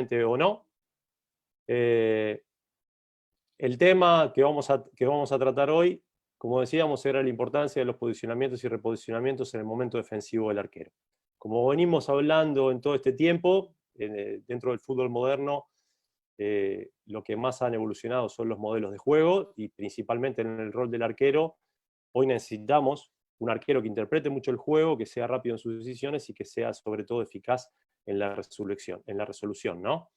o no. El tema que vamos a tratar hoy, como decíamos, era la importancia de los posicionamientos y reposicionamientos en el momento defensivo del arquero. Como venimos hablando en todo este tiempo, dentro del fútbol moderno, lo que más han evolucionado son los modelos de juego, y principalmente en el rol del arquero. Hoy necesitamos un arquero que interprete mucho el juego, que sea rápido en sus decisiones y que sea sobre todo eficaz en la resolución, ¿no?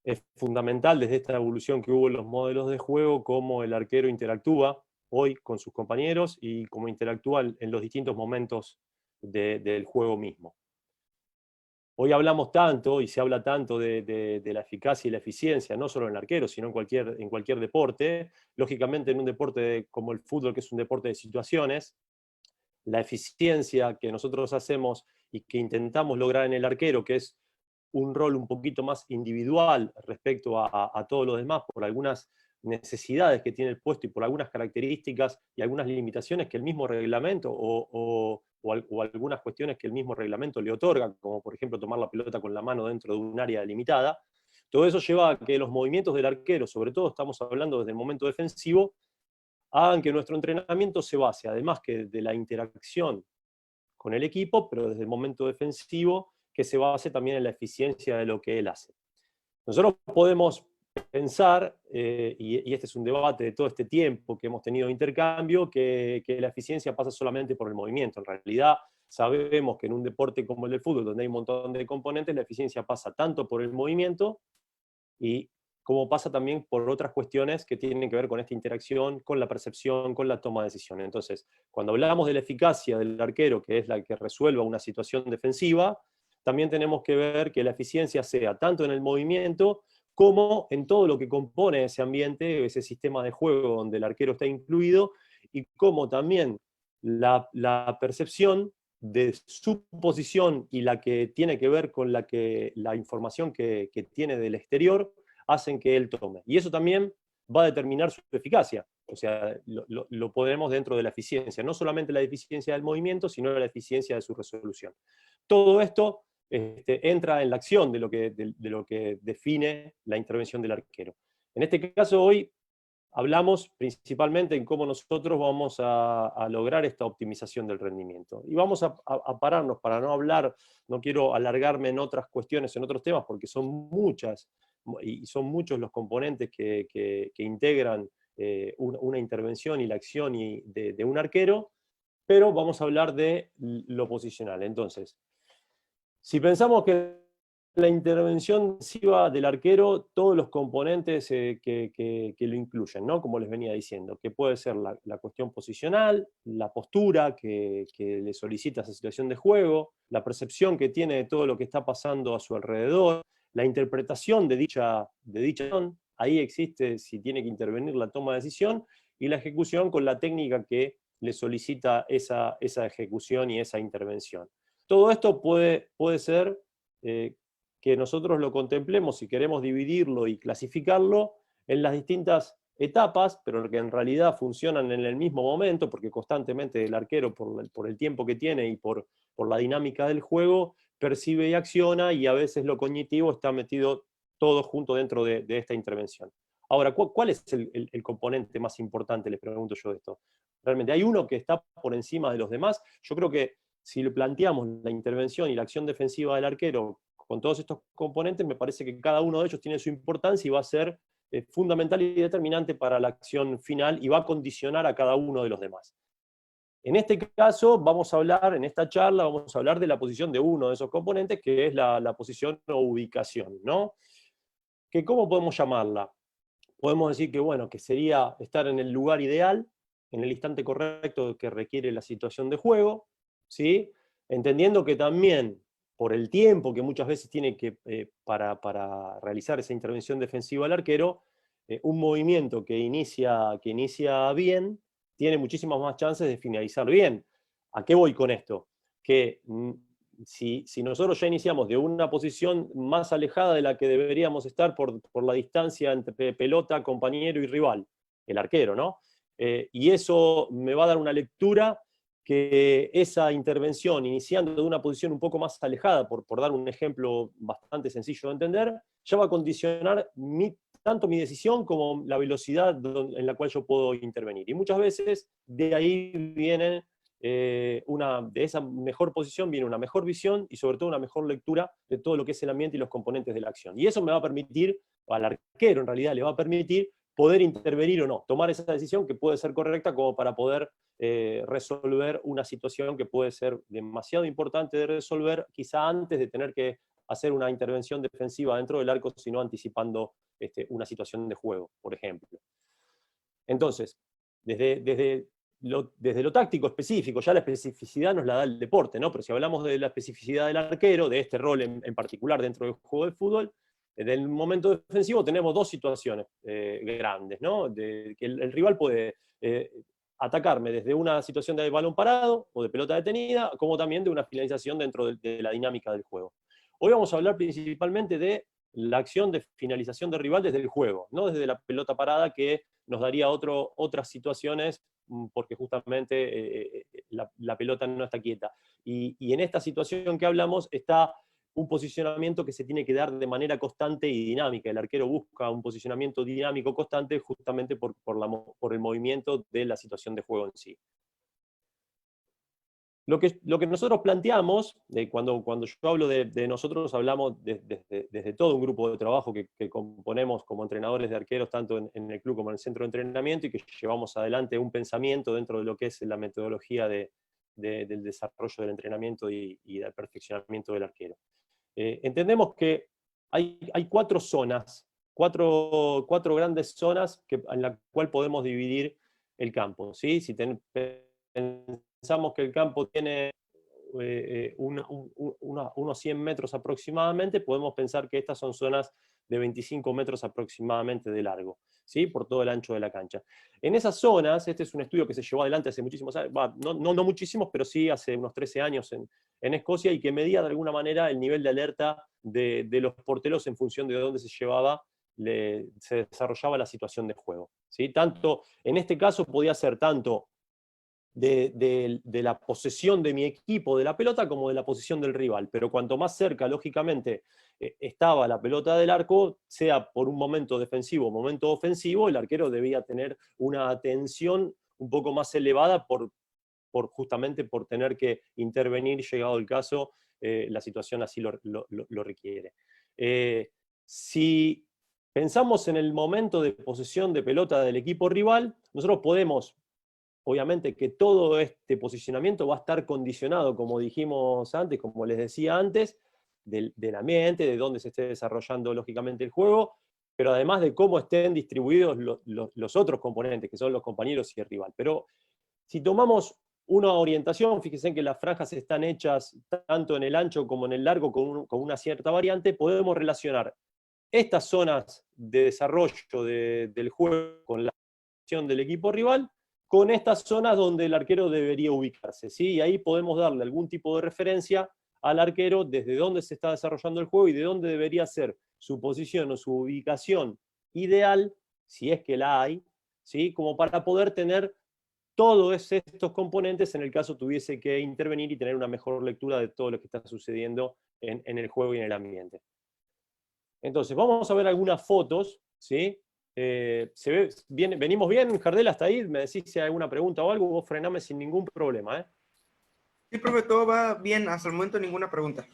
Es fundamental desde esta evolución que hubo en los modelos de juego cómo el arquero interactúa hoy con sus compañeros y cómo interactúa en los distintos momentos del juego mismo. Hoy hablamos tanto y se habla tanto de la eficacia y la eficiencia, no solo en el arquero, sino en cualquier deporte. Lógicamente en un deporte como el fútbol, que es un deporte de situaciones, la eficiencia que nosotros hacemos y que intentamos lograr en el arquero, que es un rol un poquito más individual respecto a todos los demás, por algunas necesidades que tiene el puesto y por algunas características y algunas limitaciones que el mismo reglamento o algunas cuestiones que el mismo reglamento le otorga, como por ejemplo tomar la pelota con la mano dentro de un área delimitada. Todo eso lleva a que los movimientos del arquero, sobre todo estamos hablando desde el momento defensivo, hagan que nuestro entrenamiento se base, además que de la interacción con el equipo, pero desde el momento defensivo, que se base también en la eficiencia de lo que él hace. Nosotros podemos pensar, y este es un debate de todo este tiempo que hemos tenido de intercambio, que la eficiencia pasa solamente por el movimiento. En realidad sabemos que en un deporte como el del fútbol, donde hay un montón de componentes, la eficiencia pasa tanto por el movimiento y como pasa también por otras cuestiones que tienen que ver con esta interacción, con la percepción, con la toma de decisiones. Entonces, cuando hablamos de la eficacia del arquero, que es la que resuelva una situación defensiva, también tenemos que ver que la eficiencia sea tanto en el movimiento como en todo lo que compone ese ambiente, ese sistema de juego donde el arquero está incluido, y como también la percepción de su posición y la que tiene que ver con la información que tiene del exterior hacen que él tome. Y eso también va a determinar su eficacia. O sea, lo podremos dentro de la eficiencia. No solamente la eficiencia del movimiento, sino la eficiencia de su resolución. Todo esto entra en la acción de lo que define la intervención del arquero. En este caso, hoy hablamos principalmente en cómo nosotros vamos a lograr esta optimización del rendimiento. Y vamos a pararnos para no hablar, no quiero alargarme en otras cuestiones, en otros temas, porque son muchas y son muchos los componentes que integran una intervención y la acción de un arquero, pero vamos a hablar de lo posicional. Entonces, si pensamos que la intervención defensiva del arquero, todos los componentes que lo incluyen, ¿no? Como les venía diciendo, que puede ser la cuestión posicional, la postura que le solicita esa situación de juego, la percepción que tiene de todo lo que está pasando a su alrededor, la interpretación de dicha acción, ahí existe si tiene que intervenir la toma de decisión, y la ejecución con la técnica que le solicita esa ejecución y esa intervención. Todo esto puede ser que nosotros lo contemplemos, si queremos dividirlo y clasificarlo, en las distintas etapas, pero que en realidad funcionan en el mismo momento, porque constantemente el arquero, por el tiempo que tiene y por la dinámica del juego, percibe y acciona, y a veces lo cognitivo está metido todo junto dentro de esta intervención. Ahora, ¿cuál es el componente más importante? Les pregunto yo esto. ¿Realmente hay uno que está por encima de los demás? Yo creo que si le planteamos la intervención y la acción defensiva del arquero con todos estos componentes, me parece que cada uno de ellos tiene su importancia y va a ser fundamental y determinante para la acción final y va a condicionar a cada uno de los demás. En este caso, vamos a hablar, en esta charla, vamos a hablar de la posición de uno de esos componentes, que es la posición o ubicación, ¿no? Que ¿cómo podemos llamarla? Podemos decir que, bueno, que sería estar en el lugar ideal, en el instante correcto que requiere la situación de juego, ¿sí? Entendiendo que también, por el tiempo que muchas veces tiene que, para realizar esa intervención defensiva al arquero, un movimiento que inicia bien, tiene muchísimas más chances de finalizar bien. ¿A qué voy con esto? Que si nosotros ya iniciamos de una posición más alejada de la que deberíamos estar por la distancia entre pelota, compañero y rival, el arquero, ¿no? Y eso me va a dar una lectura que esa intervención, iniciando de una posición un poco más alejada, por dar un ejemplo bastante sencillo de entender, ya va a condicionar tanto mi decisión como la velocidad en la cual yo puedo intervenir. Y muchas veces de ahí viene de esa mejor posición viene una mejor visión y sobre todo una mejor lectura de todo lo que es el ambiente y los componentes de la acción. Y eso me va a permitir, al arquero en realidad le va a permitir poder intervenir o no, tomar esa decisión que puede ser correcta como para poder resolver una situación que puede ser demasiado importante de resolver, quizá antes de tener que hacer una intervención defensiva dentro del arco, sino anticipando una situación de juego, por ejemplo. Entonces, desde lo táctico específico, ya la especificidad nos la da el deporte, ¿no? Pero si hablamos de la especificidad del arquero, de este rol en particular dentro del juego de fútbol, en el momento defensivo tenemos dos situaciones grandes, ¿no? Que el rival puede atacarme desde una situación de balón parado o de pelota detenida, como también de una finalización dentro de la dinámica del juego. Hoy vamos a hablar principalmente de la acción de finalización de rival desde el juego, no desde la pelota parada, que nos daría otras situaciones, porque justamente la pelota no está quieta. Y en esta situación que hablamos está un posicionamiento que se tiene que dar de manera constante y dinámica. El arquero busca un posicionamiento dinámico constante justamente por el movimiento de la situación de juego en sí. Lo que nosotros planteamos, cuando yo hablo de nosotros, hablamos desde todo un grupo de trabajo que componemos como entrenadores de arqueros, tanto en el club como en el centro de entrenamiento, y que llevamos adelante un pensamiento dentro de lo que es la metodología del desarrollo del entrenamiento y del perfeccionamiento del arquero. Entendemos que hay cuatro zonas, cuatro grandes zonas en la cual podemos dividir el campo, ¿sí? Si pensamos que el campo tiene unos 100 metros aproximadamente, podemos pensar que estas son zonas de 25 metros aproximadamente de largo, ¿sí? Por todo el ancho de la cancha. En esas zonas, este es un estudio que se llevó adelante hace muchísimos años, no muchísimos, pero sí hace unos 13 años en Escocia, y que medía de alguna manera el nivel de alerta de los porteros en función de dónde se desarrollaba la situación de juego, ¿sí? Tanto, en este caso podía ser tanto de la posesión de mi equipo de la pelota como de la posición del rival, pero cuanto más cerca, lógicamente, estaba la pelota del arco, sea por un momento defensivo o momento ofensivo, el arquero debía tener una atención un poco más elevada justamente por tener que intervenir, llegado el caso, la situación así lo requiere. Si pensamos en el momento de posesión de pelota del equipo rival, nosotros podemos, obviamente que todo este posicionamiento va a estar condicionado, como dijimos antes, como les decía antes, del ambiente, de dónde se esté desarrollando lógicamente el juego, pero además de cómo estén distribuidos los otros componentes, que son los compañeros y el rival. Pero si tomamos una orientación, fíjense que las franjas están hechas tanto en el ancho como en el largo con una cierta variante, podemos relacionar estas zonas de desarrollo del juego con la acción del equipo rival, con estas zonas donde el arquero debería ubicarse, ¿sí? Y ahí podemos darle algún tipo de referencia al arquero desde dónde se está desarrollando el juego y de dónde debería ser su posición o su ubicación ideal, si es que la hay, ¿sí? Como para poder tener todos estos componentes en el caso tuviese que intervenir y tener una mejor lectura de todo lo que está sucediendo en el juego y en el ambiente. Entonces, vamos a ver algunas fotos, ¿sí? ¿Venimos bien, Jardel, hasta ahí? ¿Me decís si hay alguna pregunta o algo? Vos frename sin ningún problema, ¿eh? Sí, profe, todo va bien. Hasta el momento ninguna pregunta.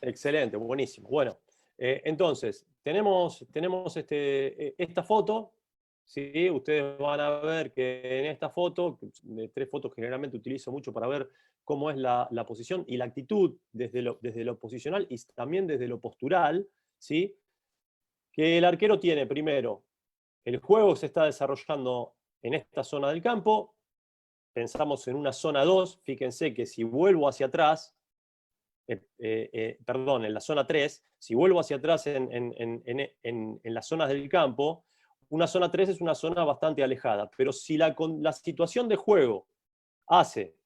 Excelente, buenísimo. Bueno, entonces, tenemos esta foto, ¿sí? Ustedes van a ver que en esta foto, de 3 fotos que generalmente utilizo mucho para ver cómo es la posición y la actitud desde lo posicional y también desde lo postural, ¿sí? Que el arquero tiene primero, el juego se está desarrollando en esta zona del campo, pensamos en una zona 2, fíjense que si vuelvo hacia atrás, perdón, en la zona 3, si vuelvo hacia atrás en las zonas del campo, una zona 3 es una zona bastante alejada, pero si la situación de juego hace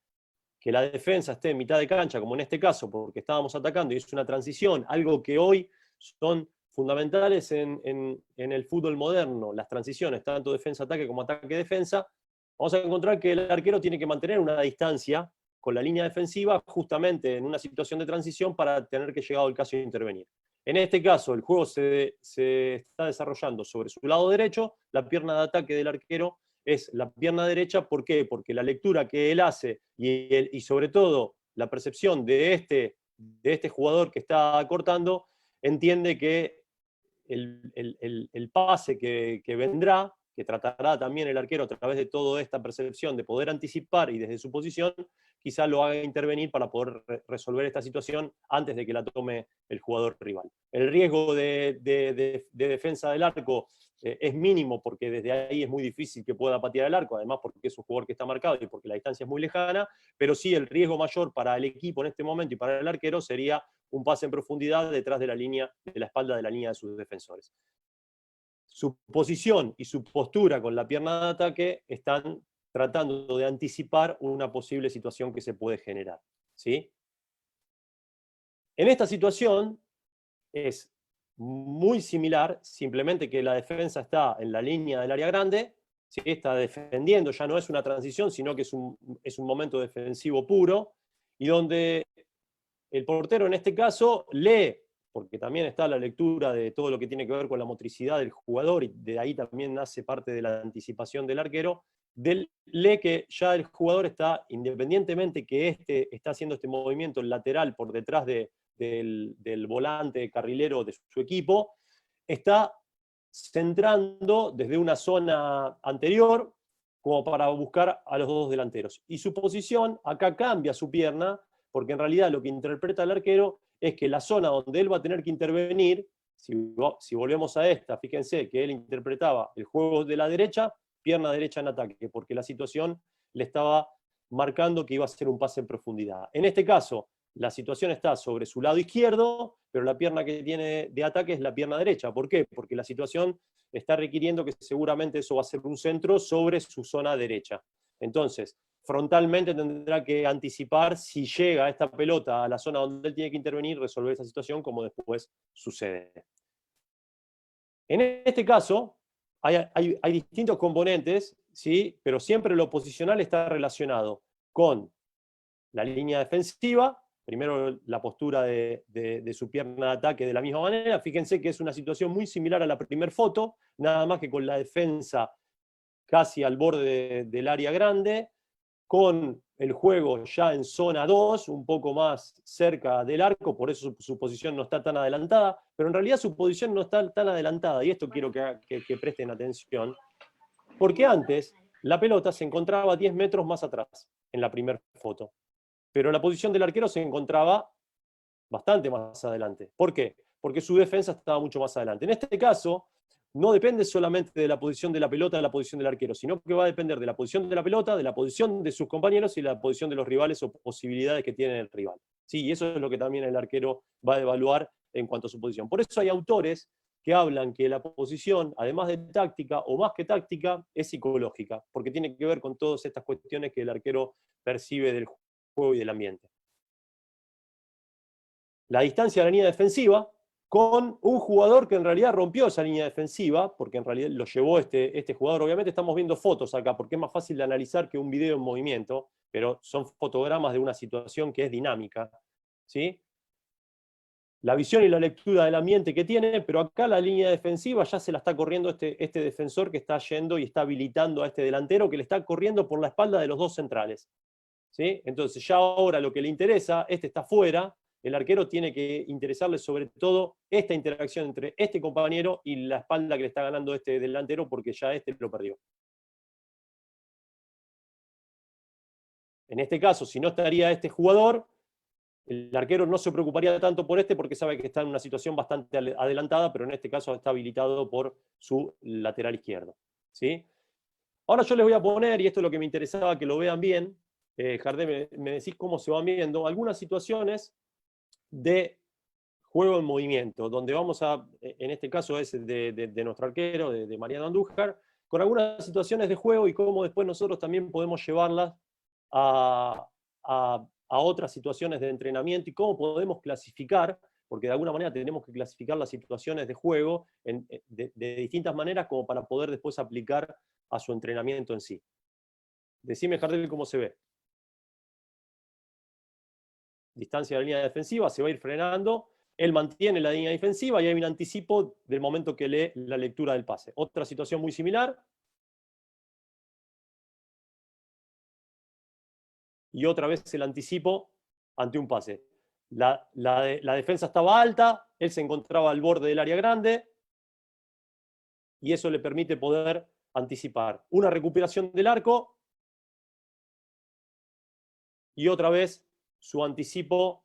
que la defensa esté en mitad de cancha, como en este caso, porque estábamos atacando y es una transición, algo que hoy son fundamentales en el fútbol moderno, las transiciones, tanto defensa-ataque como ataque-defensa, vamos a encontrar que el arquero tiene que mantener una distancia con la línea defensiva justamente en una situación de transición para tener que llegado el caso de intervenir. En este caso, el juego se está desarrollando sobre su lado derecho, la pierna de ataque del arquero es la pierna derecha. ¿Por qué? Porque la lectura que él hace y sobre todo la percepción de este jugador que está cortando, entiende que el pase que vendrá, que tratará también el arquero a través de toda esta percepción de poder anticipar y desde su posición, quizá lo haga intervenir para poder resolver esta situación antes de que la tome el jugador rival. El riesgo de defensa del arco es mínimo porque desde ahí es muy difícil que pueda patear el arco, además porque es un jugador que está marcado y porque la distancia es muy lejana, pero sí el riesgo mayor para el equipo en este momento y para el arquero sería un pase en profundidad detrás de la línea, de la espalda de la línea de sus defensores. Su posición y su postura con la pierna de ataque están tratando de anticipar una posible situación que se puede generar, ¿sí? En esta situación es muy similar, simplemente que la defensa está en la línea del área grande, ¿sí? Está defendiendo, ya no es una transición, sino que es un momento defensivo puro, y donde el portero en este caso lee, porque también está la lectura de todo lo que tiene que ver con la motricidad del jugador, y de ahí también nace parte de la anticipación del arquero, lee que ya el jugador está, independientemente que está haciendo este movimiento lateral por detrás del volante carrilero de su equipo, está centrando desde una zona anterior como para buscar a los dos delanteros. Y su posición acá cambia su pierna, porque en realidad lo que interpreta el arquero es que la zona donde él va a tener que intervenir, si volvemos a esta, fíjense que él interpretaba el juego de la derecha, pierna derecha en ataque, porque la situación le estaba marcando que iba a ser un pase en profundidad. En este caso, la situación está sobre su lado izquierdo, pero la pierna que tiene de ataque es la pierna derecha. ¿Por qué? Porque la situación está requiriendo que seguramente eso va a ser un centro sobre su zona derecha. Entonces, frontalmente tendrá que anticipar si llega esta pelota a la zona donde él tiene que intervenir, resolver esa situación como después sucede. En este caso, hay distintos componentes, ¿sí? Pero siempre lo posicional está relacionado con la línea defensiva, primero la postura de su pierna de ataque de la misma manera. Fíjense que es una situación muy similar a la primera foto, nada más que con la defensa casi al borde del área grande, con el juego ya en zona 2, un poco más cerca del arco, por eso su posición no está tan adelantada, pero en realidad su posición no está tan adelantada, y esto quiero que presten atención, porque antes la pelota se encontraba 10 metros más atrás, en la primera foto, pero la posición del arquero se encontraba bastante más adelante. ¿Por qué? Porque su defensa estaba mucho más adelante. En este caso, no depende solamente de la posición de la pelota, de la posición del arquero, sino que va a depender de la posición de la pelota, de la posición de sus compañeros y la posición de los rivales o posibilidades que tiene el rival. Sí, y eso es lo que también el arquero va a evaluar en cuanto a su posición. Por eso hay autores que hablan que la posición, además de táctica o más que táctica, es psicológica, porque tiene que ver con todas estas cuestiones que el arquero percibe del juego y del ambiente. La distancia de la línea defensiva con un jugador que en realidad rompió esa línea defensiva, porque en realidad lo llevó este jugador. Obviamente estamos viendo fotos acá, porque es más fácil de analizar que un video en movimiento, pero son fotogramas de una situación que es dinámica, ¿sí? La visión y la lectura del ambiente que tiene, pero acá la línea defensiva ya se la está corriendo este defensor que está yendo y está habilitando a este delantero que le está corriendo por la espalda de los dos centrales, ¿sí? Entonces ya ahora lo que le interesa, este está fuera, el arquero tiene que interesarle sobre todo esta interacción entre este compañero y la espalda que le está ganando este delantero, porque ya este lo perdió. En este caso, si no estaría este jugador, el arquero no se preocuparía tanto por este porque sabe que está en una situación bastante adelantada, pero en este caso está habilitado por su lateral izquierdo, ¿sí? Ahora yo les voy a poner, y esto es lo que me interesaba que lo vean bien, Jardé, me decís cómo se van viendo, algunas situaciones de juego en movimiento, donde vamos a, en este caso es de nuestro arquero, de Mariano Andújar, con algunas situaciones de juego y cómo después nosotros también podemos llevarlas a otras situaciones de entrenamiento y cómo podemos clasificar, porque de alguna manera tenemos que clasificar las situaciones de juego de distintas maneras como para poder después aplicar a su entrenamiento en sí. Decime, Jardel, cómo se ve. distancia de la línea defensiva, se va a ir frenando, él mantiene la línea defensiva y hay un anticipo del momento que lee la lectura del pase. Otra situación muy similar. Y otra vez el anticipo ante un pase. La defensa estaba alta, él se encontraba al borde del área grande y eso le permite poder anticipar una recuperación del arco y otra vez su anticipo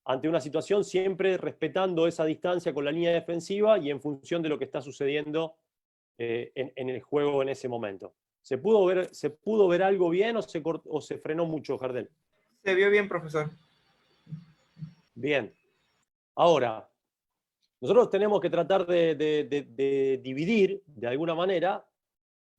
ante una situación, siempre respetando esa distancia con la línea defensiva y en función de lo que está sucediendo en el juego en ese momento. ¿Se pudo ver algo bien o se frenó mucho, Jardel? Se vio bien, profesor. Bien. Ahora, nosotros tenemos que tratar de dividir, de alguna manera,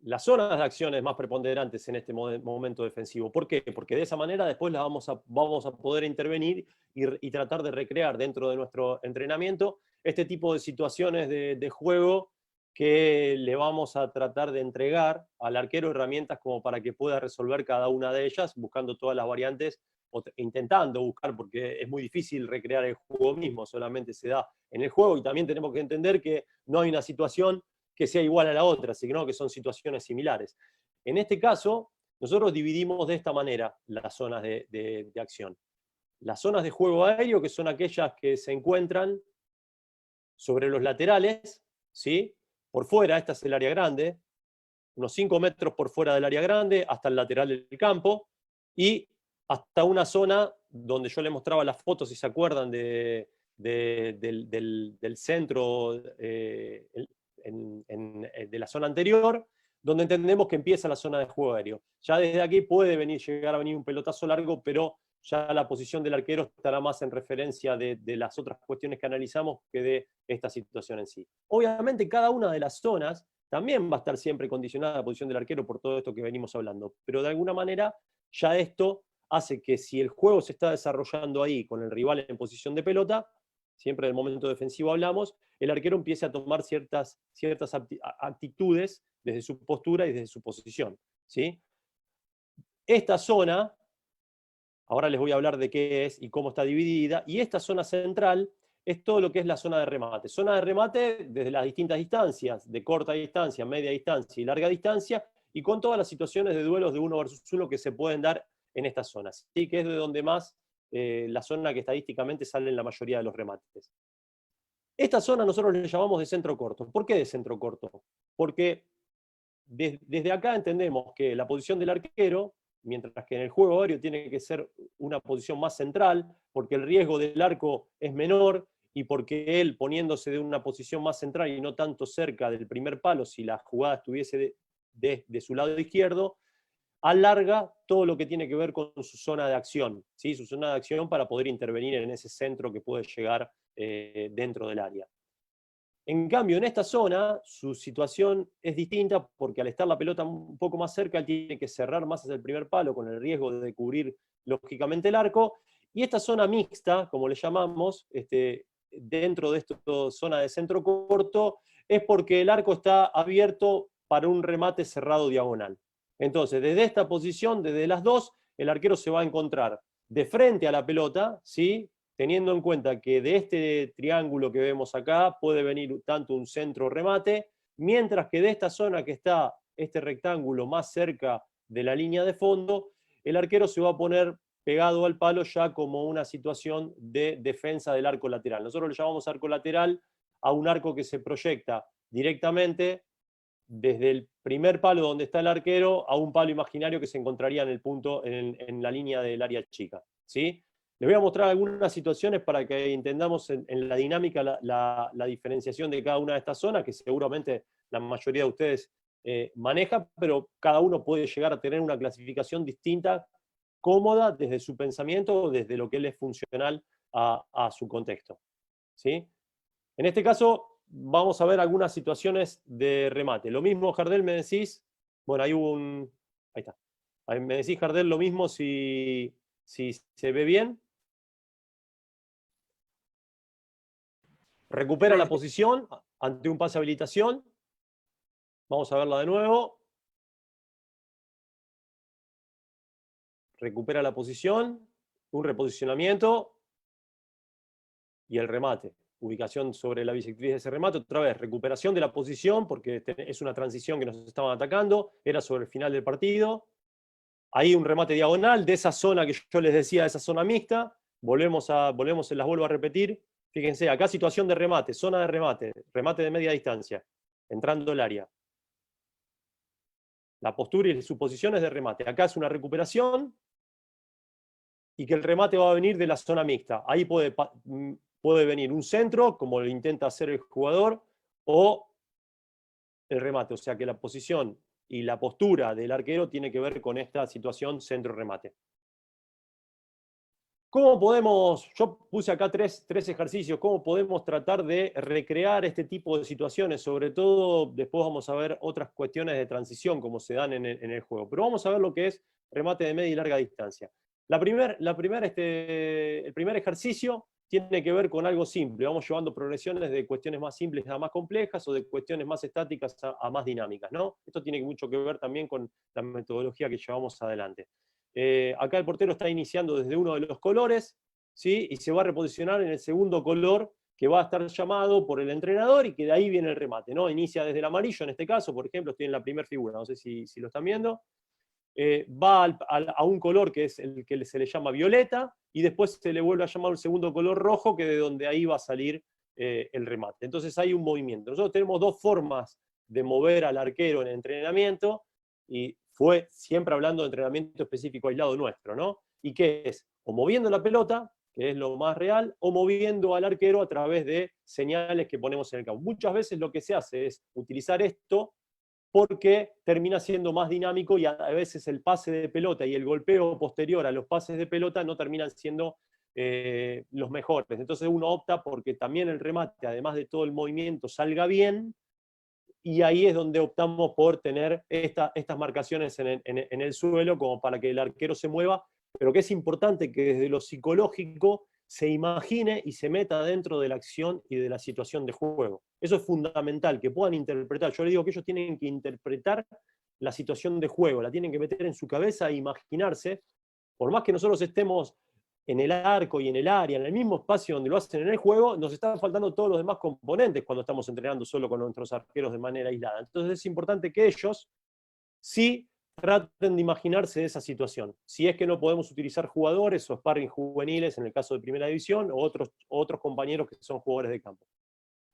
las zonas de acciones más preponderantes en este momento defensivo. ¿Por qué? Porque de esa manera después las vamos a poder intervenir y tratar de recrear dentro de nuestro entrenamiento este tipo de situaciones de juego que le vamos a tratar de entregar al arquero herramientas como para que pueda resolver cada una de ellas, buscando todas las variantes, o intentando buscar, porque es muy difícil recrear el juego mismo, solamente se da en el juego, y también tenemos que entender que no hay una situación que sea igual a la otra, sino que son situaciones similares. En este caso, nosotros dividimos de esta manera las zonas de acción. Las zonas de juego aéreo, que son aquellas que se encuentran sobre los laterales, ¿sí? Por fuera, esta es el área grande, unos 5 metros por fuera del área grande, hasta el lateral del campo, y hasta una zona donde yo les mostraba las fotos, si se acuerdan, del centro de la zona anterior, donde entendemos que empieza la zona de juego aéreo. Ya desde aquí puede llegar a venir un pelotazo largo, pero ya la posición del arquero estará más en referencia de las otras cuestiones que analizamos que de esta situación en sí. Obviamente cada una de las zonas también va a estar siempre condicionada a la posición del arquero por todo esto que venimos hablando, pero de alguna manera ya esto hace que si el juego se está desarrollando ahí con el rival en posición de pelota, siempre del momento defensivo hablamos, el arquero empieza a tomar ciertas actitudes desde su postura y desde su posición, ¿sí? Esta zona, ahora les voy a hablar de qué es y cómo está dividida, y esta zona central es todo lo que es la zona de remate. Zona de remate desde las distintas distancias, de corta distancia, media distancia y larga distancia, y con todas las situaciones de duelos de 1 versus 1 que se pueden dar en estas zonas, ¿sí? Que es de donde más, la zona que estadísticamente salen la mayoría de los remates. Esta zona nosotros le llamamos de centro corto. ¿Por qué de centro corto? Porque desde acá entendemos que la posición del arquero, mientras que en el juego aéreo tiene que ser una posición más central, porque el riesgo del arco es menor y porque él, poniéndose de una posición más central y no tanto cerca del primer palo, si la jugada estuviese de su lado izquierdo, alarga todo lo que tiene que ver con su zona de acción, ¿sí? Su zona de acción para poder intervenir en ese centro que puede llegar dentro del área. En cambio, en esta zona, su situación es distinta porque al estar la pelota un poco más cerca, él tiene que cerrar más hacia el primer palo con el riesgo de cubrir lógicamente el arco. Y esta zona mixta, como le llamamos, dentro de esta zona de centro corto, es porque el arco está abierto para un remate cerrado diagonal. Entonces, desde esta posición, desde las dos, el arquero se va a encontrar de frente a la pelota, ¿sí? Teniendo en cuenta que de este triángulo que vemos acá puede venir tanto un centro remate, mientras que de esta zona que está este rectángulo más cerca de la línea de fondo, el arquero se va a poner pegado al palo ya como una situación de defensa del arco lateral. Nosotros le llamamos arco lateral a un arco que se proyecta directamente desde el primer palo donde está el arquero a un palo imaginario que se encontraría en el punto, en la línea del área chica, ¿sí? Les voy a mostrar algunas situaciones para que entendamos en la dinámica la diferenciación de cada una de estas zonas, que seguramente la mayoría de ustedes maneja, pero cada uno puede llegar a tener una clasificación distinta, cómoda, desde su pensamiento o desde lo que le es funcional a su contexto, ¿sí? En este caso, vamos a ver algunas situaciones de remate. Lo mismo, Jardel, me decís, bueno, ahí hubo un... Ahí está. Ahí me decís, Jardel, lo mismo si se ve bien. Recupera la posición ante un pase de habilitación. Vamos a verla de nuevo. Recupera la posición. un reposicionamiento y el remate. Ubicación sobre la bisectriz de ese remate, otra vez, recuperación de la posición, porque es una transición que nos estaban atacando, era sobre el final del partido. Ahí un remate diagonal de esa zona que yo les decía, de esa zona mixta, las vuelvo a repetir. Fíjense, acá situación de remate, zona de remate, remate de media distancia, entrando el área. La postura y su posición es de remate. Acá es una recuperación y que el remate va a venir de la zona mixta. Ahí puede venir un centro, como lo intenta hacer el jugador, o el remate. O sea que la posición y la postura del arquero tiene que ver con esta situación centro-remate. ¿Cómo podemos, yo puse acá tres ejercicios, cómo podemos tratar de recrear este tipo de situaciones? Sobre todo, después vamos a ver otras cuestiones de transición, como se dan en el juego. Pero vamos a ver lo que es remate de media y larga distancia. El primer ejercicio tiene que ver con algo simple. Vamos llevando progresiones de cuestiones más simples a más complejas o de cuestiones más estáticas a más dinámicas, ¿no? Esto tiene mucho que ver también con la metodología que llevamos adelante. Acá el portero está iniciando desde uno de los colores, ¿sí? Y se va a reposicionar en el segundo color que va a estar llamado por el entrenador y que de ahí viene el remate, ¿no? Inicia desde el amarillo en este caso, por ejemplo, estoy en la primera figura, no sé si lo están viendo. Va a un color que es el que se le llama violeta y después se le vuelve a llamar un segundo color rojo, que de donde ahí va a salir el remate. Entonces hay un movimiento. Nosotros tenemos dos formas de mover al arquero en entrenamiento, y fue siempre hablando de entrenamiento específico aislado nuestro, ¿no? Y que es o moviendo la pelota, que es lo más real, o moviendo al arquero a través de señales que ponemos en el campo. Muchas veces lo que se hace es utilizar esto porque termina siendo más dinámico y a veces el pase de pelota y el golpeo posterior a los pases de pelota no terminan siendo los mejores. Entonces uno opta porque también el remate, además de todo el movimiento, salga bien, y ahí es donde optamos por tener estas marcaciones en el suelo como para que el arquero se mueva, pero que es importante que desde lo psicológico se imagine y se meta dentro de la acción y de la situación de juego. Eso es fundamental, que puedan interpretar. Yo les digo que ellos tienen que interpretar la situación de juego, la tienen que meter en su cabeza e imaginarse, por más que nosotros estemos en el arco y en el área, en el mismo espacio donde lo hacen en el juego, nos están faltando todos los demás componentes cuando estamos entrenando solo con nuestros arqueros de manera aislada. Entonces es importante que ellos sí traten de imaginarse esa situación. Si es que no podemos utilizar jugadores o sparring juveniles, en el caso de primera división, o otros compañeros que son jugadores de campo.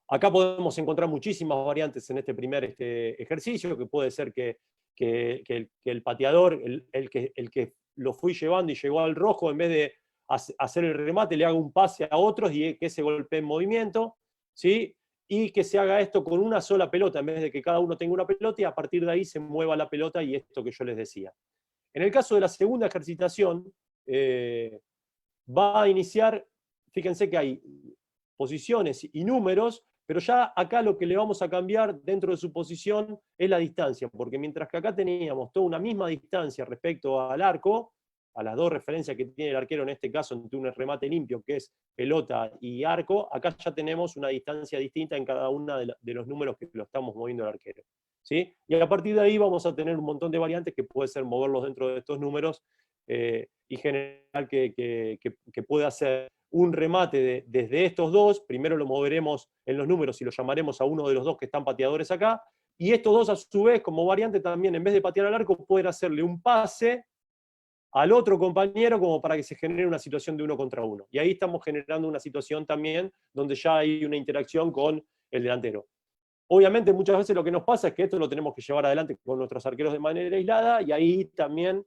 Acá podemos encontrar muchísimas variantes en este primer ejercicio, que puede ser que el pateador, el que lo fui llevando y llegó al rojo, en vez de hacer el remate, le haga un pase a otros y que se golpee en movimiento, ¿sí? Y que se haga esto con una sola pelota, en vez de que cada uno tenga una pelota y a partir de ahí se mueva la pelota, y esto que yo les decía. En el caso de la segunda ejercitación, va a iniciar, fíjense que hay posiciones y números, pero ya acá lo que le vamos a cambiar dentro de su posición es la distancia, porque mientras que acá teníamos toda una misma distancia respecto al arco, a las dos referencias que tiene el arquero en este caso entre un remate limpio, que es pelota y arco, acá ya tenemos una distancia distinta en cada uno de los números que lo estamos moviendo al arquero, ¿sí? Y a partir de ahí vamos a tener un montón de variantes que puede ser moverlos dentro de estos números y generar que pueda hacer un remate desde estos dos. Primero lo moveremos en los números y lo llamaremos a uno de los dos que están pateadores acá, y estos dos a su vez como variante también, en vez de patear al arco, poder hacerle un pase al otro compañero como para que se genere una situación de uno contra uno. Y ahí estamos generando una situación también donde ya hay una interacción con el delantero. Obviamente muchas veces lo que nos pasa es que esto lo tenemos que llevar adelante con nuestros arqueros de manera aislada, y ahí también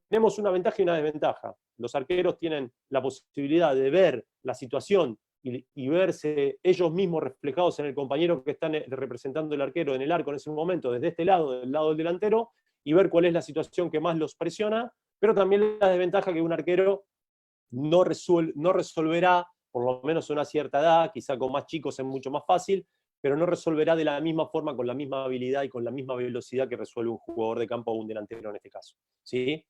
tenemos una ventaja y una desventaja. Los arqueros tienen la posibilidad de ver la situación y verse ellos mismos reflejados en el compañero que están representando el arquero en el arco en ese momento, desde este lado, del lado del delantero, y ver cuál es la situación que más los presiona, pero también la desventaja que un arquero no resolverá, por lo menos a una cierta edad, quizá con más chicos es mucho más fácil, pero no resolverá de la misma forma, con la misma habilidad y con la misma velocidad que resuelve un jugador de campo o un delantero en este caso, ¿sí?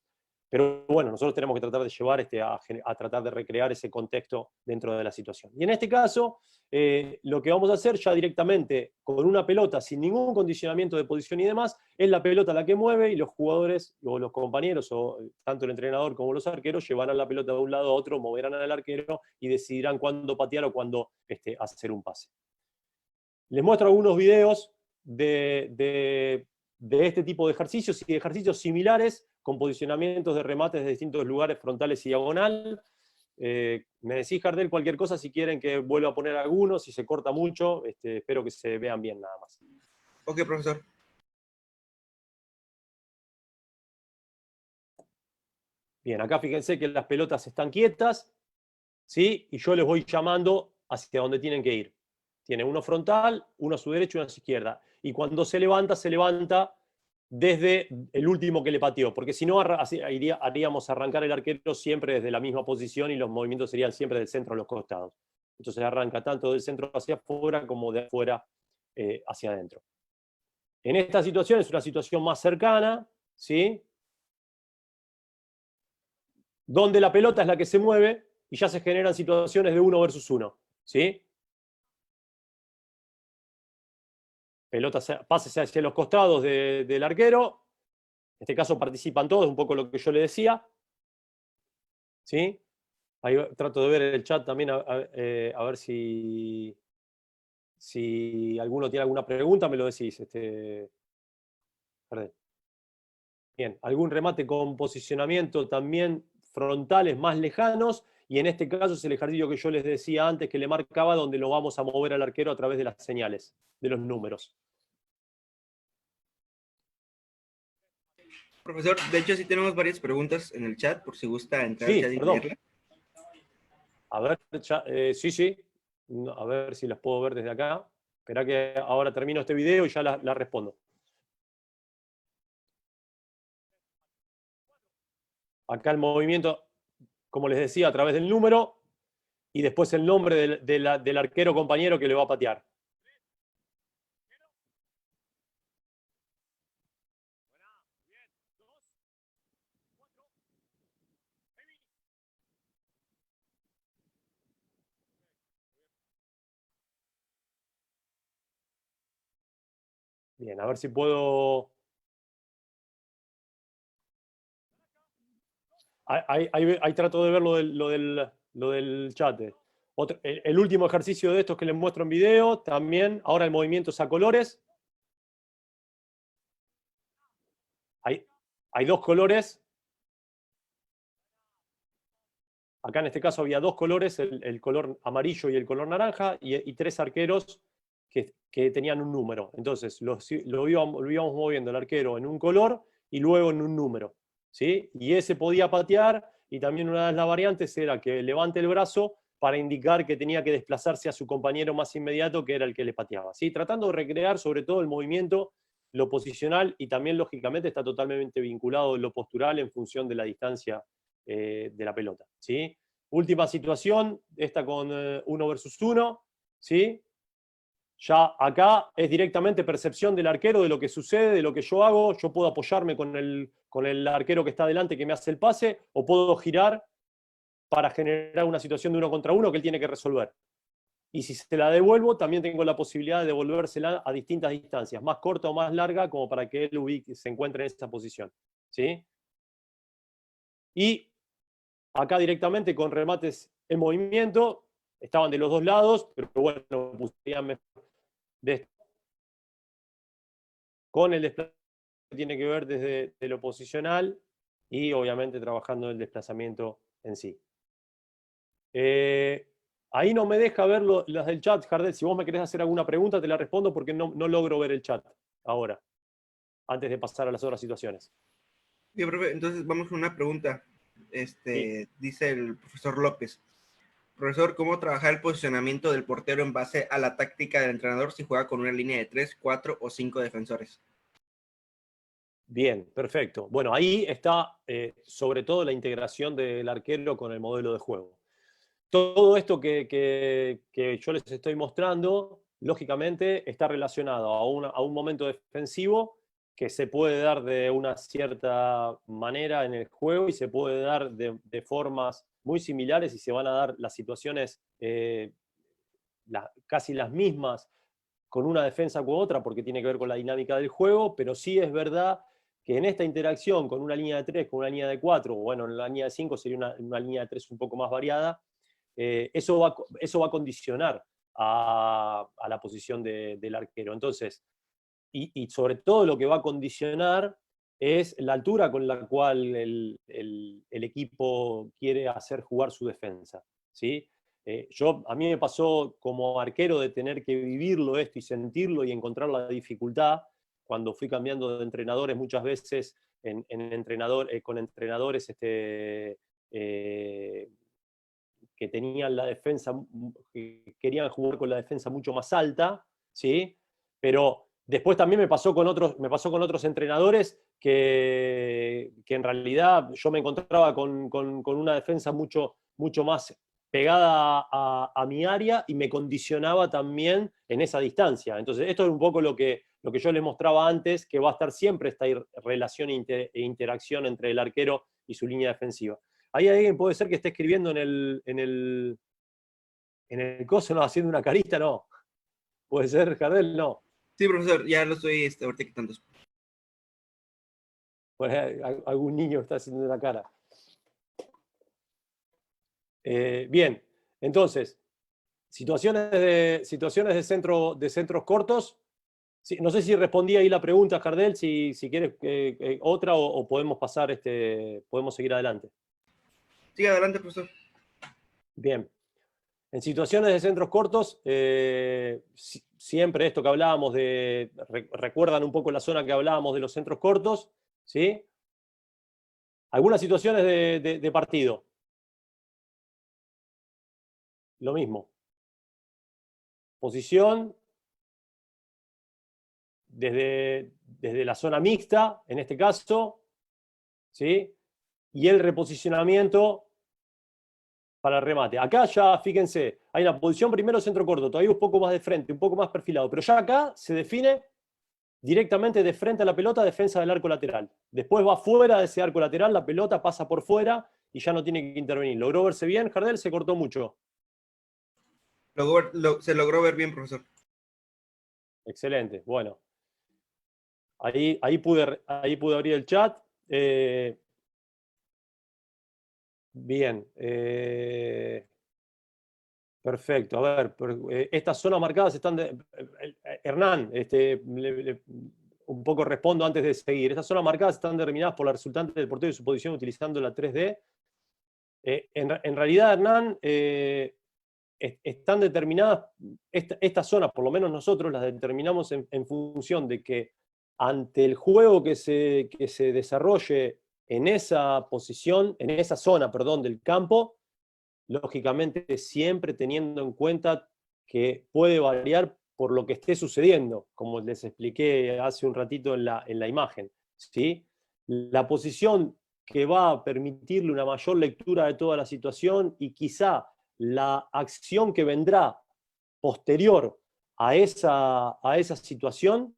Pero bueno, nosotros tenemos que tratar de llevar a tratar de recrear ese contexto dentro de la situación. Y en este caso, lo que vamos a hacer ya directamente con una pelota, sin ningún condicionamiento de posición y demás, Es la pelota la que mueve y los jugadores, o los compañeros, o tanto el entrenador como los arqueros, llevarán la pelota de un lado a otro, moverán al arquero y decidirán cuándo patear o cuándo hacer un pase. Les muestro algunos videos de este tipo de ejercicios y de ejercicios similares con posicionamientos de remates de distintos lugares, frontales y diagonal. Me decís, Jardel, cualquier cosa si quieren que vuelva a poner algunos, si se corta mucho, espero que se vean bien nada más. Ok, profesor. Bien, acá fíjense que las pelotas están quietas, ¿sí? Y yo les voy llamando hacia donde tienen que ir. Tiene uno frontal, uno a su derecha y uno a su izquierda. Y cuando se levanta desde el último que le pateó, porque si no haríamos arrancar el arquero siempre desde la misma posición y los movimientos serían siempre del centro a los costados. Entonces arranca tanto del centro hacia afuera como de afuera hacia adentro. En esta situación es una situación más cercana, ¿sí? Donde la pelota es la que se mueve y ya se generan situaciones de 1 versus 1, ¿sí? Pelota, pases hacia los costados del arquero. En este caso participan todos, un poco lo que yo le decía. ¿Sí? Ahí trato de ver el chat también, a ver si alguno tiene alguna pregunta, me lo decís. Perdón. Bien, algún remate con posicionamiento también frontales más lejanos, y en este caso es el ejercicio que yo les decía antes, que le marcaba, donde lo vamos a mover al arquero a través de las señales, de los números. Profesor, de hecho sí tenemos varias preguntas en el chat, por si gusta entrar al Sí, chat y perdón. leerla. A ver, sí. A ver si las puedo ver desde acá. Espera que ahora termino este video y ya la respondo. Acá el movimiento, como les decía, a través del número y después el nombre del arquero compañero que le va a patear. Bien, a ver si puedo... Ahí trato de ver lo del chat. El último ejercicio de estos que les muestro en video, también, ahora el movimiento es a colores. Hay dos colores. Acá en este caso había dos colores, el color amarillo y el color naranja, y tres arqueros que tenían un número. Entonces lo íbamos moviendo el arquero en un color y luego en un número, ¿sí? Y ese podía patear, y también una de las variantes era que levante el brazo para indicar que tenía que desplazarse a su compañero más inmediato, que era el que le pateaba, ¿sí? Tratando de recrear sobre todo el movimiento, lo posicional, y también lógicamente está totalmente vinculado lo postural en función de la distancia de la pelota, ¿sí? Última situación, esta con 1 versus 1, ¿sí? Ya acá es directamente percepción del arquero de lo que sucede, de lo que yo hago. Yo puedo apoyarme con el arquero que está delante, que me hace el pase, o puedo girar para generar una situación de 1 contra 1 que él tiene que resolver. Y si se la devuelvo, también tengo la posibilidad de devolvérsela a distintas distancias, más corta o más larga, como para que él se encuentre en esa posición, ¿sí? Y acá directamente con remates en movimiento, estaban de los dos lados, pero bueno, pusieron con el desplazamiento que tiene que ver desde lo posicional y obviamente trabajando el desplazamiento en sí. Ahí no me deja ver las del chat, Jardel. Si vos me querés hacer alguna pregunta, te la respondo, porque no logro ver el chat ahora, antes de pasar a las otras situaciones. Bien, profe, entonces vamos con una pregunta. Sí. Dice el profesor López. Profesor, ¿cómo trabajar el posicionamiento del portero en base a la táctica del entrenador si juega con una línea de 3, 4 o 5 defensores? Bien, perfecto. Bueno, ahí está sobre todo la integración del arquero con el modelo de juego. Todo esto que yo les estoy mostrando, lógicamente, está relacionado a un momento defensivo que se puede dar de una cierta manera en el juego y se puede dar de formas muy similares, y se van a dar las situaciones casi las mismas con una defensa u otra porque tiene que ver con la dinámica del juego, pero sí es verdad que en esta interacción con una línea de 3, con una línea de 4, o bueno, en la línea de 5 sería una línea de 3 un poco más variada, eso va a condicionar a la posición del arquero. Entonces, y sobre todo lo que va a condicionar es la altura con la cual el equipo quiere hacer jugar su defensa, ¿sí? A mí me pasó como arquero de tener que vivirlo esto y sentirlo y encontrar la dificultad cuando fui cambiando de entrenadores muchas veces con entrenadores que tenían la defensa, que querían jugar con la defensa mucho más alta, ¿sí? Pero después también me pasó con otros entrenadores que en realidad yo me encontraba con una defensa mucho más pegada a mi área y me condicionaba también en esa distancia. Entonces, esto es un poco lo que yo les mostraba antes, que va a estar siempre esta relación e interacción entre el arquero y su línea defensiva. Ahí alguien puede ser que esté escribiendo en el coso, no, haciendo una carita, no. ¿Puede ser, Jardel? No. Sí, profesor, ya lo estoy ahorita quitando. Pues algún niño está haciendo una cara. Bien, entonces, situaciones de centros cortos. Sí, no sé si respondí ahí la pregunta, Jardel, si quieres otra o podemos pasar, podemos seguir adelante. Sí, adelante, profesor. Bien. En situaciones de centros cortos, siempre esto que hablábamos recuerdan un poco la zona que hablábamos de los centros cortos, ¿sí? Algunas situaciones de partido. Lo mismo. Posición desde la zona mixta, en este caso, ¿sí? Y el reposicionamiento para el remate. Acá ya, fíjense, hay una posición primero centro corto, todavía un poco más de frente, un poco más perfilado, pero ya acá se define directamente de frente a la pelota, defensa del arco lateral. Después va fuera de ese arco lateral, la pelota pasa por fuera y ya no tiene que intervenir. ¿Logró verse bien, Jardel? ¿Se cortó mucho? Se logró ver bien, profesor. Excelente, bueno. Ahí pude abrir el chat. Bien. Perfecto. A ver, estas zonas marcadas están Hernán, un poco respondo antes de seguir. Estas zonas marcadas están determinadas por la resultante del portero y su posición utilizando la 3D. En realidad, Hernán, están determinadas, estas zonas, por lo menos nosotros, las determinamos en función de que ante el juego que se desarrolle en esa posición, en esa zona, perdón, del campo, lógicamente siempre teniendo en cuenta que puede variar por lo que esté sucediendo, como les expliqué hace un ratito en la imagen, ¿sí? La posición que va a permitirle una mayor lectura de toda la situación y quizá la acción que vendrá posterior a esa situación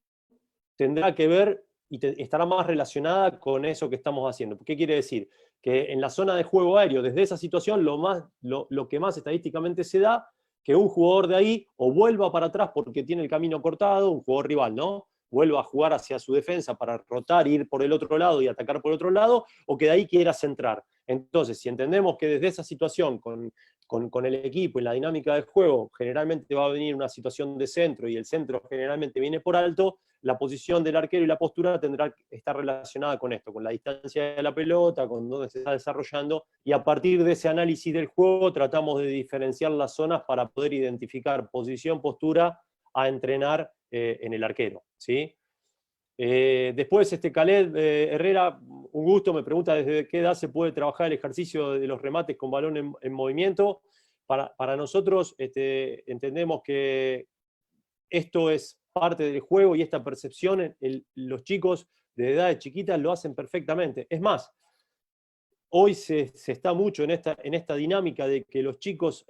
tendrá que ver y estará más relacionada con eso que estamos haciendo. ¿Qué quiere decir? Que en la zona de juego aéreo, desde esa situación, lo que más estadísticamente se da, que un jugador de ahí o vuelva para atrás porque tiene el camino cortado, un jugador rival, ¿no? Vuelva a jugar hacia su defensa para rotar, ir por el otro lado y atacar por el otro lado, o que de ahí quiera centrar. Entonces, si entendemos que desde esa situación, con el equipo y la dinámica del juego, generalmente va a venir una situación de centro y el centro generalmente viene por alto, la posición del arquero y la postura tendrá que estar relacionada con esto, con la distancia de la pelota, con dónde se está desarrollando, y a partir de ese análisis del juego tratamos de diferenciar las zonas para poder identificar posición, postura a entrenar en el arquero, ¿sí? Después, Khaled Herrera, un gusto, me pregunta desde qué edad se puede trabajar el ejercicio de los remates con balón en movimiento. Para nosotros entendemos que esto es parte del juego y esta percepción, los chicos de edades chiquitas lo hacen perfectamente. Es más, hoy se está mucho en esta dinámica de que los chicos,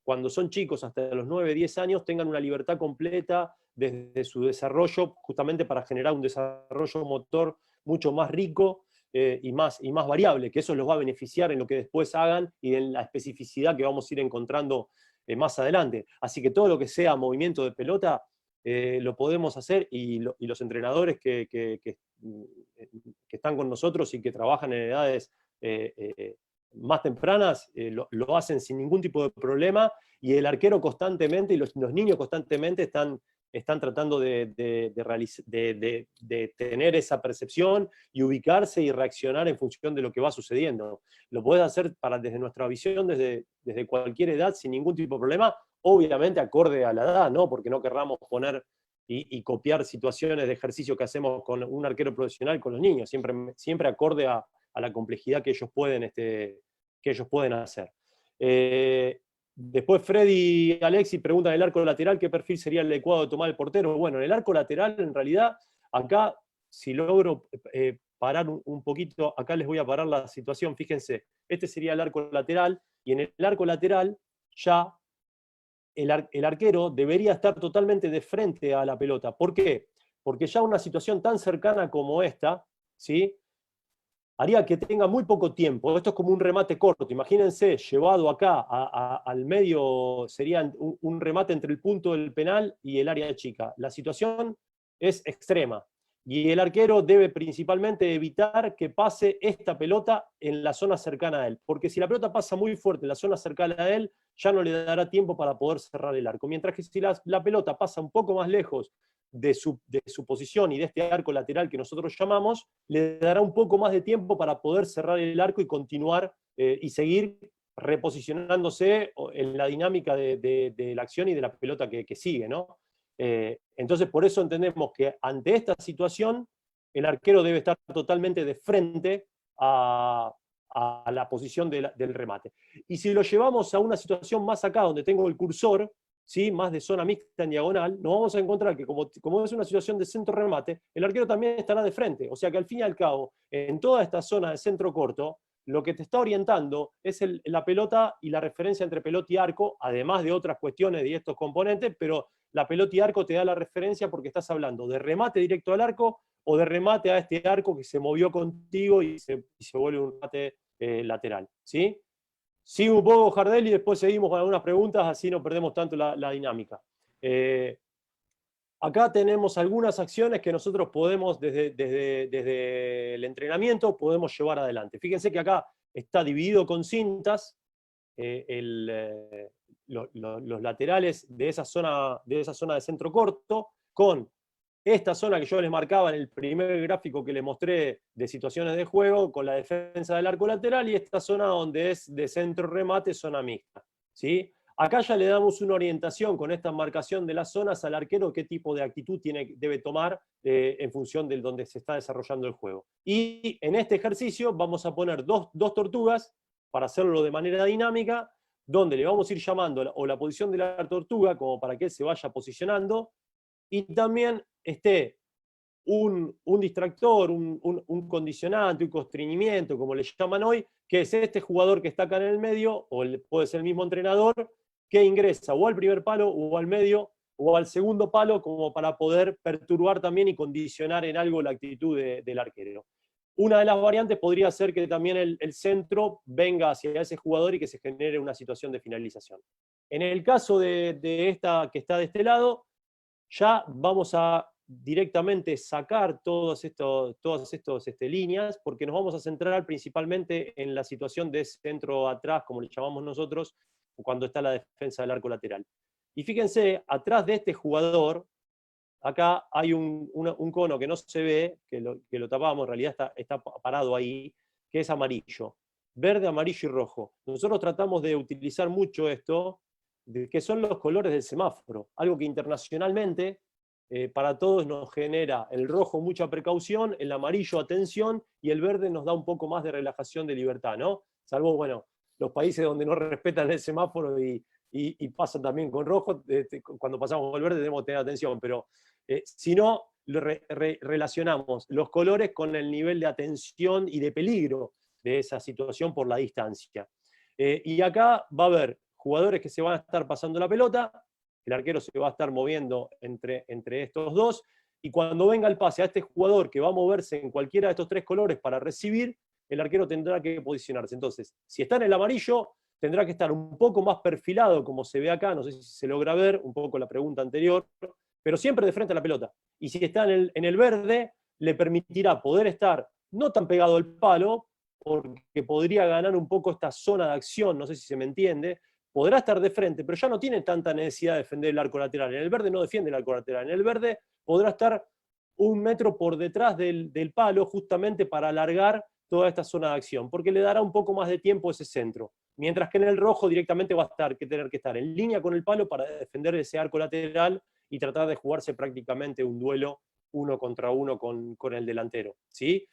cuando son chicos hasta los 9, 10 años, tengan una libertad completa desde su desarrollo, justamente para generar un desarrollo motor mucho más rico y más variable, que eso los va a beneficiar en lo que después hagan y en la especificidad que vamos a ir encontrando más adelante. Así que todo lo que sea movimiento de pelota, lo podemos hacer, y los entrenadores que están con nosotros y que trabajan en edades más tempranas, lo hacen sin ningún tipo de problema, y el arquero constantemente y los niños constantemente están tratando de tener esa percepción y ubicarse y reaccionar en función de lo que va sucediendo. Lo podés hacer desde nuestra visión, desde cualquier edad, sin ningún tipo de problema, obviamente acorde a la edad, ¿no? Porque no querramos poner y copiar situaciones de ejercicio que hacemos con un arquero profesional con los niños, siempre acorde a la complejidad que ellos pueden hacer. Después Freddy y Alexi preguntan: el arco lateral, ¿qué perfil sería el adecuado de tomar el portero? Bueno, en el arco lateral, en realidad, acá, si logro parar un poquito, acá les voy a parar la situación, fíjense, este sería el arco lateral, y en el arco lateral ya el arquero debería estar totalmente de frente a la pelota. ¿Por qué? Porque ya una situación tan cercana como esta, ¿sí?, haría que tenga muy poco tiempo. Esto es como un remate corto. Imagínense, llevado acá al medio, sería un remate entre el punto del penal y el área chica. La situación es extrema. Y el arquero debe principalmente evitar que pase esta pelota en la zona cercana a él. Porque si la pelota pasa muy fuerte en la zona cercana a él, ya no le dará tiempo para poder cerrar el arco. Mientras que si la pelota pasa un poco más lejos de su posición y de este arco lateral que nosotros llamamos, le dará un poco más de tiempo para poder cerrar el arco y continuar y seguir reposicionándose en la dinámica de la acción y de la pelota que sigue, ¿no? Entonces, por eso entendemos que ante esta situación, el arquero debe estar totalmente de frente a la posición del remate. Y si lo llevamos a una situación más acá, donde tengo el cursor, ¿sí?, más de zona mixta en diagonal, nos vamos a encontrar que como es una situación de centro remate, el arquero también estará de frente. O sea que al fin y al cabo, en toda esta zona de centro corto, lo que te está orientando es la pelota y la referencia entre pelota y arco, además de otras cuestiones de estos componentes, pero la pelota y arco te da la referencia porque estás hablando de remate directo al arco o de remate a este arco que se movió contigo y se vuelve un remate lateral, ¿sí? Sigo un poco, Jardel, y después seguimos con algunas preguntas, así no perdemos tanto la dinámica. Acá tenemos algunas acciones que nosotros podemos, desde el entrenamiento, podemos llevar adelante. Fíjense que acá está dividido con cintas los laterales de esa zona de centro corto, con esta zona que yo les marcaba en el primer gráfico que les mostré de situaciones de juego, con la defensa del arco lateral, y esta zona donde es de centro remate, zona mixta, ¿sí? Acá ya le damos una orientación con esta marcación de las zonas al arquero, qué tipo de actitud debe tomar en función de donde se está desarrollando el juego. Y en este ejercicio vamos a poner dos tortugas para hacerlo de manera dinámica, donde le vamos a ir llamando la posición de la tortuga como para que él se vaya posicionando, y también esté un distractor, un condicionante, un constreñimiento, como le llaman hoy, que es este jugador que está acá en el medio, o puede ser el mismo entrenador, que ingresa o al primer palo, o al medio, o al segundo palo, como para poder perturbar también y condicionar en algo la actitud del arquero. Una de las variantes podría ser que también el centro venga hacia ese jugador y que se genere una situación de finalización. En el caso de esta que está de este lado, ya vamos a directamente sacar todas estas líneas, porque nos vamos a centrar principalmente en la situación de centro atrás, como le llamamos nosotros, cuando está la defensa del arco lateral. Y fíjense, atrás de este jugador, acá hay un cono que no se ve, que lo tapamos, en realidad está parado ahí, que es amarillo. Verde, amarillo y rojo. Nosotros tratamos de utilizar mucho esto, que son los colores del semáforo, algo que internacionalmente para todos nos genera el rojo mucha precaución, el amarillo atención, y el verde nos da un poco más de relajación, de libertad, ¿no? Salvo, bueno, los países donde no respetan el semáforo y pasan también con rojo, cuando pasamos con el verde tenemos que tener atención, pero si no, relacionamos los colores con el nivel de atención y de peligro de esa situación por la distancia. Y acá va a haber jugadores que se van a estar pasando la pelota, el arquero se va a estar moviendo entre estos dos, y cuando venga el pase a este jugador que va a moverse en cualquiera de estos tres colores para recibir, el arquero tendrá que posicionarse. Entonces, si está en el amarillo, tendrá que estar un poco más perfilado, como se ve acá, no sé si se logra ver, un poco la pregunta anterior, pero siempre de frente a la pelota. Y si está en el verde, le permitirá poder estar no tan pegado al palo, porque podría ganar un poco esta zona de acción, no sé si se me entiende, podrá estar de frente, pero ya no tiene tanta necesidad de defender el arco lateral. En el verde no defiende el arco lateral, en el verde podrá estar 1 metro por detrás del palo, justamente para alargar toda esta zona de acción, porque le dará un poco más de tiempo a ese centro. Mientras que en el rojo directamente va a tener que estar en línea con el palo para defender ese arco lateral y tratar de jugarse prácticamente un duelo 1 contra 1 con el delantero, ¿sí?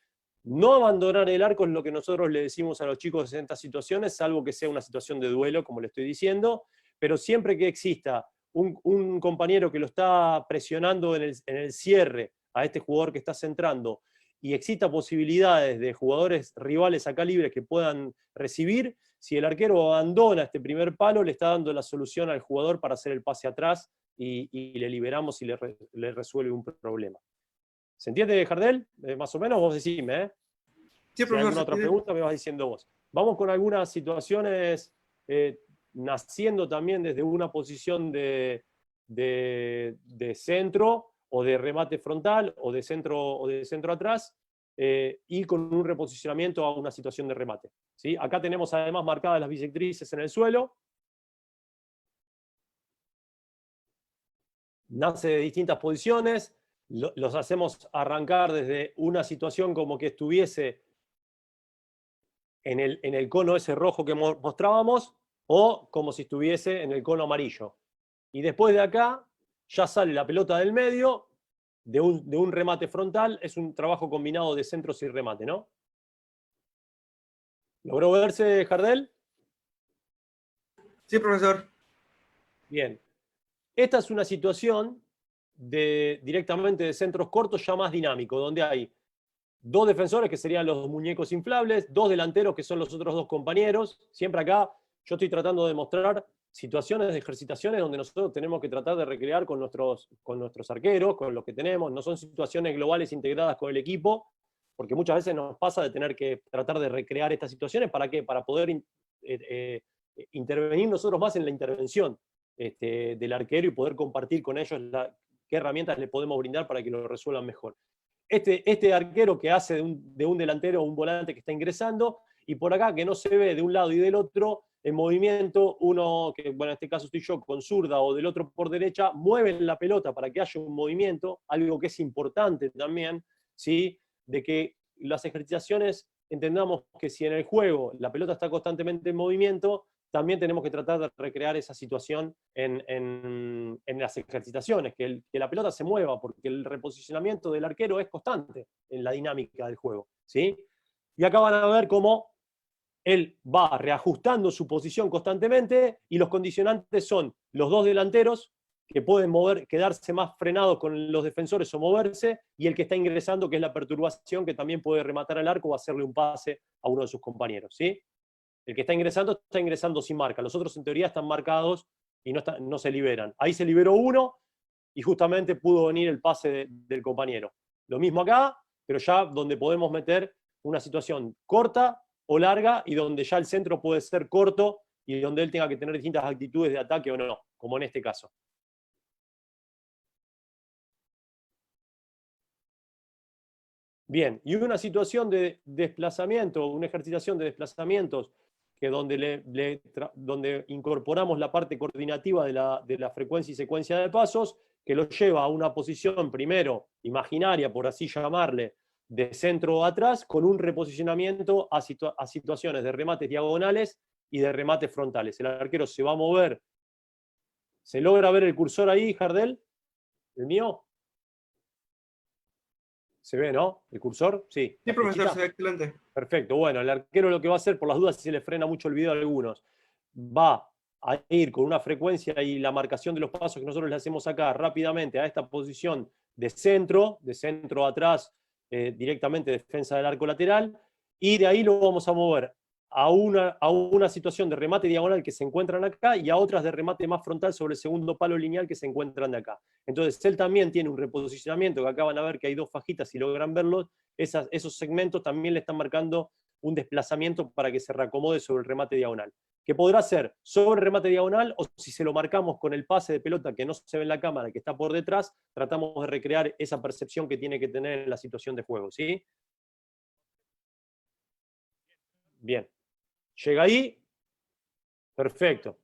No abandonar el arco es lo que nosotros le decimos a los chicos en estas situaciones, salvo que sea una situación de duelo, como le estoy diciendo, pero siempre que exista un compañero que lo está presionando en el cierre a este jugador que está centrando, y exista posibilidades de jugadores rivales acá libres que puedan recibir, si el arquero abandona este primer palo, le está dando la solución al jugador para hacer el pase atrás y le liberamos y le resuelve un problema. ¿Se entiende, Jardel? Más o menos, vos decime, ¿eh? Sí, Si hay alguna profesor. otra pregunta, me vas diciendo vos. Vamos con algunas situaciones naciendo también desde una posición de centro, o de remate frontal, o de centro atrás, y con un reposicionamiento a una situación de remate, ¿sí? Acá tenemos además marcadas las bisectrices en el suelo. Nace de distintas posiciones, los hacemos arrancar desde una situación como que estuviese en el cono ese rojo que mostrábamos, o como si estuviese en el cono amarillo. Y después de acá ya sale la pelota del medio, de un remate frontal. Es un trabajo combinado de centros y remate, ¿no? ¿Logró verse, Jardel? Sí, profesor. Bien. Esta es una situación directamente de centros cortos ya más dinámico, donde hay 2 defensores que serían los muñecos inflables, 2 delanteros que son los otros 2 compañeros. Siempre acá yo estoy tratando de mostrar situaciones de ejercitaciones donde nosotros tenemos que tratar de recrear con nuestros arqueros, con los que tenemos. No son situaciones globales integradas con el equipo, porque muchas veces nos pasa de tener que tratar de recrear estas situaciones. ¿Para qué? Para poder intervenir nosotros más en la intervención del arquero y poder compartir con ellos qué herramientas le podemos brindar para que lo resuelvan mejor. Este arquero que hace de un delantero o un volante que está ingresando, y por acá que no se ve de un lado y del otro, en movimiento, uno, que bueno, en este caso estoy yo con zurda o del otro por derecha, mueven la pelota para que haya un movimiento, algo que es importante también, ¿sí? De que las ejercitaciones entendamos que si en el juego la pelota está constantemente en movimiento, también tenemos que tratar de recrear esa situación en las ejercitaciones, que la pelota se mueva, porque el reposicionamiento del arquero es constante en la dinámica del juego, ¿sí? Y acá van a ver cómo él va reajustando su posición constantemente, y los condicionantes son los 2 delanteros, que pueden quedarse más frenados con los defensores o moverse, y el que está ingresando, que es la perturbación, que también puede rematar al arco o hacerle un pase a uno de sus compañeros, ¿sí? El que está ingresando sin marca. Los otros en teoría están marcados y no se liberan. Ahí se liberó uno y justamente pudo venir el pase del compañero. Lo mismo acá, pero ya donde podemos meter una situación corta o larga, y donde ya el centro puede ser corto y donde él tenga que tener distintas actitudes de ataque o no, como en este caso. Bien, y una situación de desplazamiento, una ejercitación de desplazamientos, que donde incorporamos la parte coordinativa de la frecuencia y secuencia de pasos, que lo lleva a una posición primero imaginaria, por así llamarle, de centro atrás, con un reposicionamiento a situaciones de remates diagonales y de remates frontales. El arquero se va a mover. ¿Se logra ver el cursor ahí, Jardel? ¿El mío? ¿Se ve, no? ¿El cursor? Sí. Sí, profesor, se ve excelente. Perfecto. Bueno, el arquero lo que va a hacer, por las dudas si se le frena mucho el video a algunos, va a ir con una frecuencia y la marcación de los pasos que nosotros le hacemos acá rápidamente a esta posición de centro atrás, directamente defensa del arco lateral, y de ahí lo vamos a mover a una situación de remate diagonal que se encuentran acá, y a otras de remate más frontal sobre el segundo palo lineal que se encuentran de acá. Entonces él también tiene un reposicionamiento, que acá van a ver que hay 2 fajitas, si logran verlos. Esos segmentos también le están marcando un desplazamiento para que se reacomode sobre el remate diagonal. que podrá ser sobre remate diagonal, o si se lo marcamos con el pase de pelota que no se ve en la cámara, que está por detrás, tratamos de recrear esa percepción que tiene que tener en la situación de juego, ¿sí? Bien. Llega ahí, perfecto.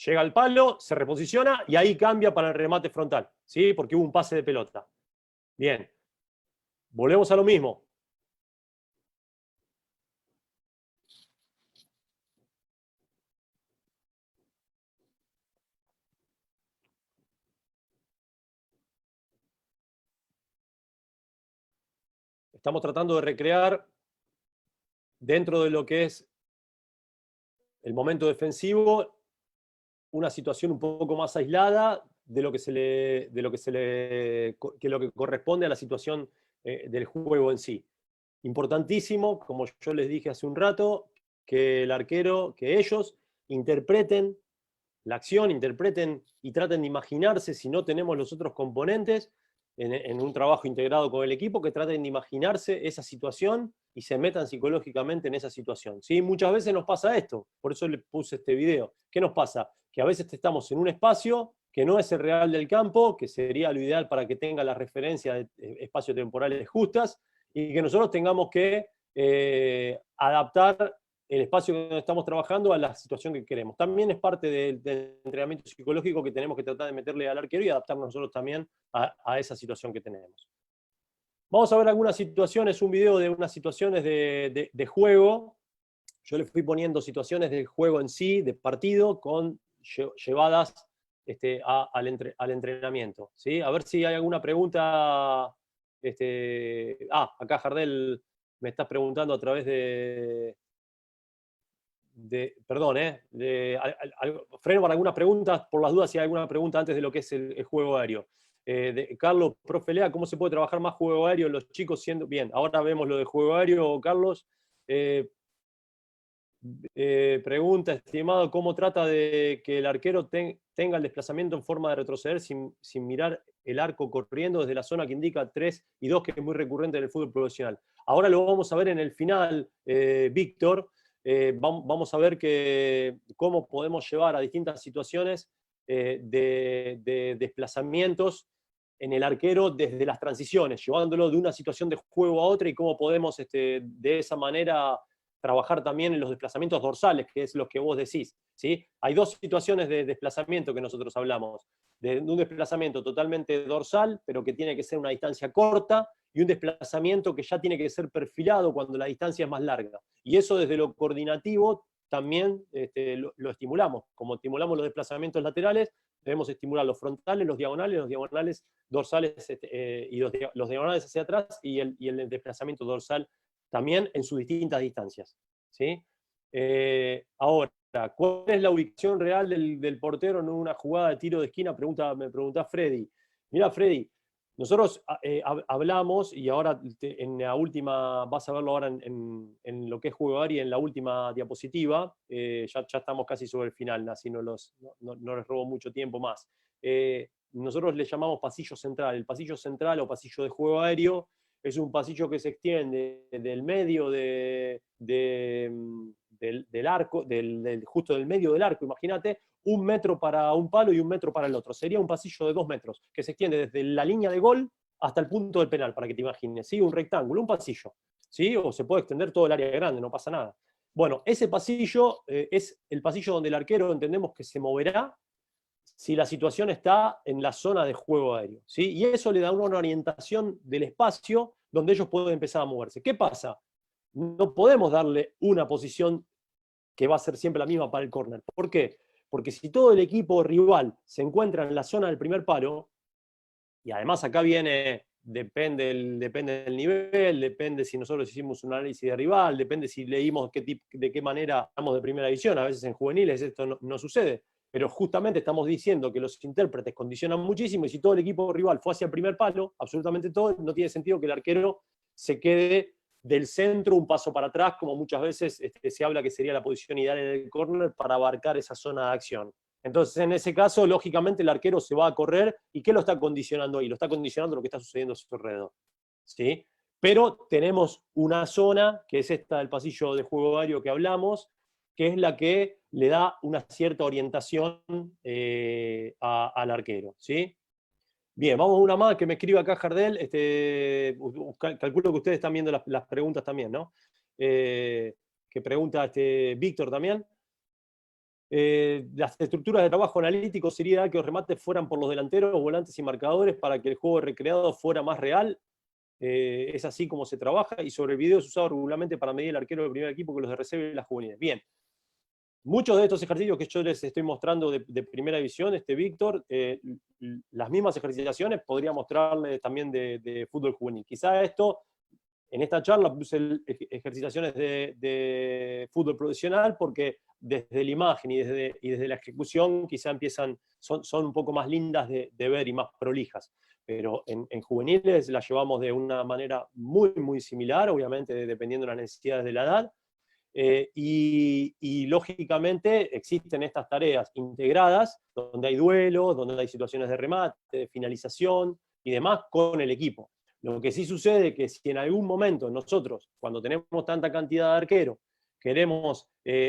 Llega al palo, se reposiciona y ahí cambia para el remate frontal, ¿sí? Porque hubo un pase de pelota. Bien. Volvemos a lo mismo. Estamos tratando de recrear dentro de lo que es el momento defensivo una situación un poco más aislada de lo que lo que corresponde a la situación del juego en sí. Importantísimo, como yo les dije hace un rato, que el arquero, que ellos interpreten la acción, interpreten y traten de imaginarse, si no tenemos los otros componentes, en un trabajo integrado con el equipo, que traten de imaginarse esa situación y se metan psicológicamente en esa situación. ¿Sí? Muchas veces nos pasa esto, por eso le puse este video. ¿Qué nos pasa? Que a veces estamos en un espacio que no es el real del campo, que sería lo ideal para que tenga las referencias de espacio-temporales justas, y que nosotros tengamos que adaptar el espacio donde estamos trabajando a la situación que queremos. También es parte del entrenamiento psicológico que tenemos que tratar de meterle al arquero y adaptarnos nosotros también a esa situación que tenemos. Vamos a ver algunas situaciones, un video de unas situaciones de juego. Yo le fui poniendo situaciones del juego en sí, de partido, llevadas al entrenamiento. ¿Sí? A ver si hay alguna pregunta. Acá Jardel me estás preguntando a través perdón, freno para algunas preguntas, por las dudas si hay alguna pregunta antes de lo que es el juego aéreo. Carlos, profe Lea, ¿cómo se puede trabajar más juego aéreo en los chicos siendo...? Bien, ahora vemos lo de juego aéreo, Carlos. Pregunta, estimado, ¿cómo trata de que el arquero tenga el desplazamiento en forma de retroceder sin mirar el arco corriendo desde la zona que indica 3 y 2, que es muy recurrente en el fútbol profesional? Ahora lo vamos a ver en el final, Víctor. Vamos a ver cómo podemos llevar a distintas situaciones de desplazamientos en el arquero desde las transiciones, llevándolo de una situación de juego a otra y cómo podemos de esa manera trabajar también en los desplazamientos dorsales, que es lo que vos decís. ¿Sí? Hay dos situaciones de desplazamiento que nosotros hablamos, de un desplazamiento totalmente dorsal, pero que tiene que ser una distancia corta, y un desplazamiento que ya tiene que ser perfilado cuando la distancia es más larga. Y eso desde lo coordinativo también lo estimulamos. Como estimulamos los desplazamientos laterales, debemos estimular los frontales, los diagonales dorsales y los diagonales hacia atrás y el desplazamiento dorsal también en sus distintas distancias. ¿Sí? Ahora, ¿cuál es la ubicación real del portero en una jugada de tiro de esquina? Me pregunta Freddy. Mira, Freddy, nosotros hablamos, y ahora en la última, vas a verlo ahora en lo que es juego aéreo, en la última diapositiva, ya estamos casi sobre el final, así no les robo mucho tiempo más. Nosotros le llamamos pasillo central. El pasillo central o pasillo de juego aéreo es un pasillo que se extiende del medio del arco, justo del medio del arco, imagínate, 1 metro para un palo y 1 metro para el otro. Sería un pasillo de 2 metros, que se extiende desde la línea de gol hasta el punto del penal, para que te imagines, ¿sí? Un rectángulo, un pasillo, ¿sí? O se puede extender todo el área grande, no pasa nada. Bueno, ese pasillo es el pasillo donde el arquero entendemos que se moverá si la situación está en la zona de juego aéreo, ¿sí? Y eso le da una orientación del espacio donde ellos pueden empezar a moverse. ¿Qué pasa? No podemos darle una posición que va a ser siempre la misma para el córner. ¿Por qué? Porque si todo el equipo rival se encuentra en la zona del primer palo, y además acá depende del nivel, depende si nosotros hicimos un análisis de rival, depende si leímos de qué manera estamos de primera división, a veces en juveniles esto no sucede, pero justamente estamos diciendo que los intérpretes condicionan muchísimo, y si todo el equipo rival fue hacia el primer palo, absolutamente todo, no tiene sentido que el arquero se quede del centro un paso para atrás, como muchas veces se habla que sería la posición ideal en el córner para abarcar esa zona de acción. Entonces, en ese caso, lógicamente, el arquero se va a correr. ¿Y qué lo está condicionando ahí? Lo está condicionando lo que está sucediendo a su alrededor. ¿Sí? Pero tenemos una zona, que es esta del pasillo de juego aéreo que hablamos, que es la que le da una cierta orientación al arquero, ¿sí? Bien, vamos a una más que me escribe acá Jardel. Calculo que ustedes están viendo las preguntas también, ¿no? Que pregunta Víctor también. Las estructuras de trabajo analítico sería que los remates fueran por los delanteros, volantes y marcadores para que el juego recreado fuera más real. Es así como se trabaja, y sobre el video es usado regularmente para medir el arquero del primer equipo con los de reserva y las juveniles. Bien. Muchos de estos ejercicios que yo les estoy mostrando de primera división, Víctor, las mismas ejercitaciones podría mostrarles también de fútbol juvenil. Quizá esto, en esta charla puse ejercitaciones de fútbol profesional porque desde la imagen y desde la ejecución quizá son un poco más lindas de ver y más prolijas. Pero en juveniles las llevamos de una manera muy, muy similar, obviamente dependiendo de las necesidades de la edad. Y lógicamente existen estas tareas integradas, donde hay duelos, donde hay situaciones de remate, de finalización y demás con el equipo. Lo que sí sucede es que si en algún momento nosotros, cuando tenemos tanta cantidad de arqueros, queremos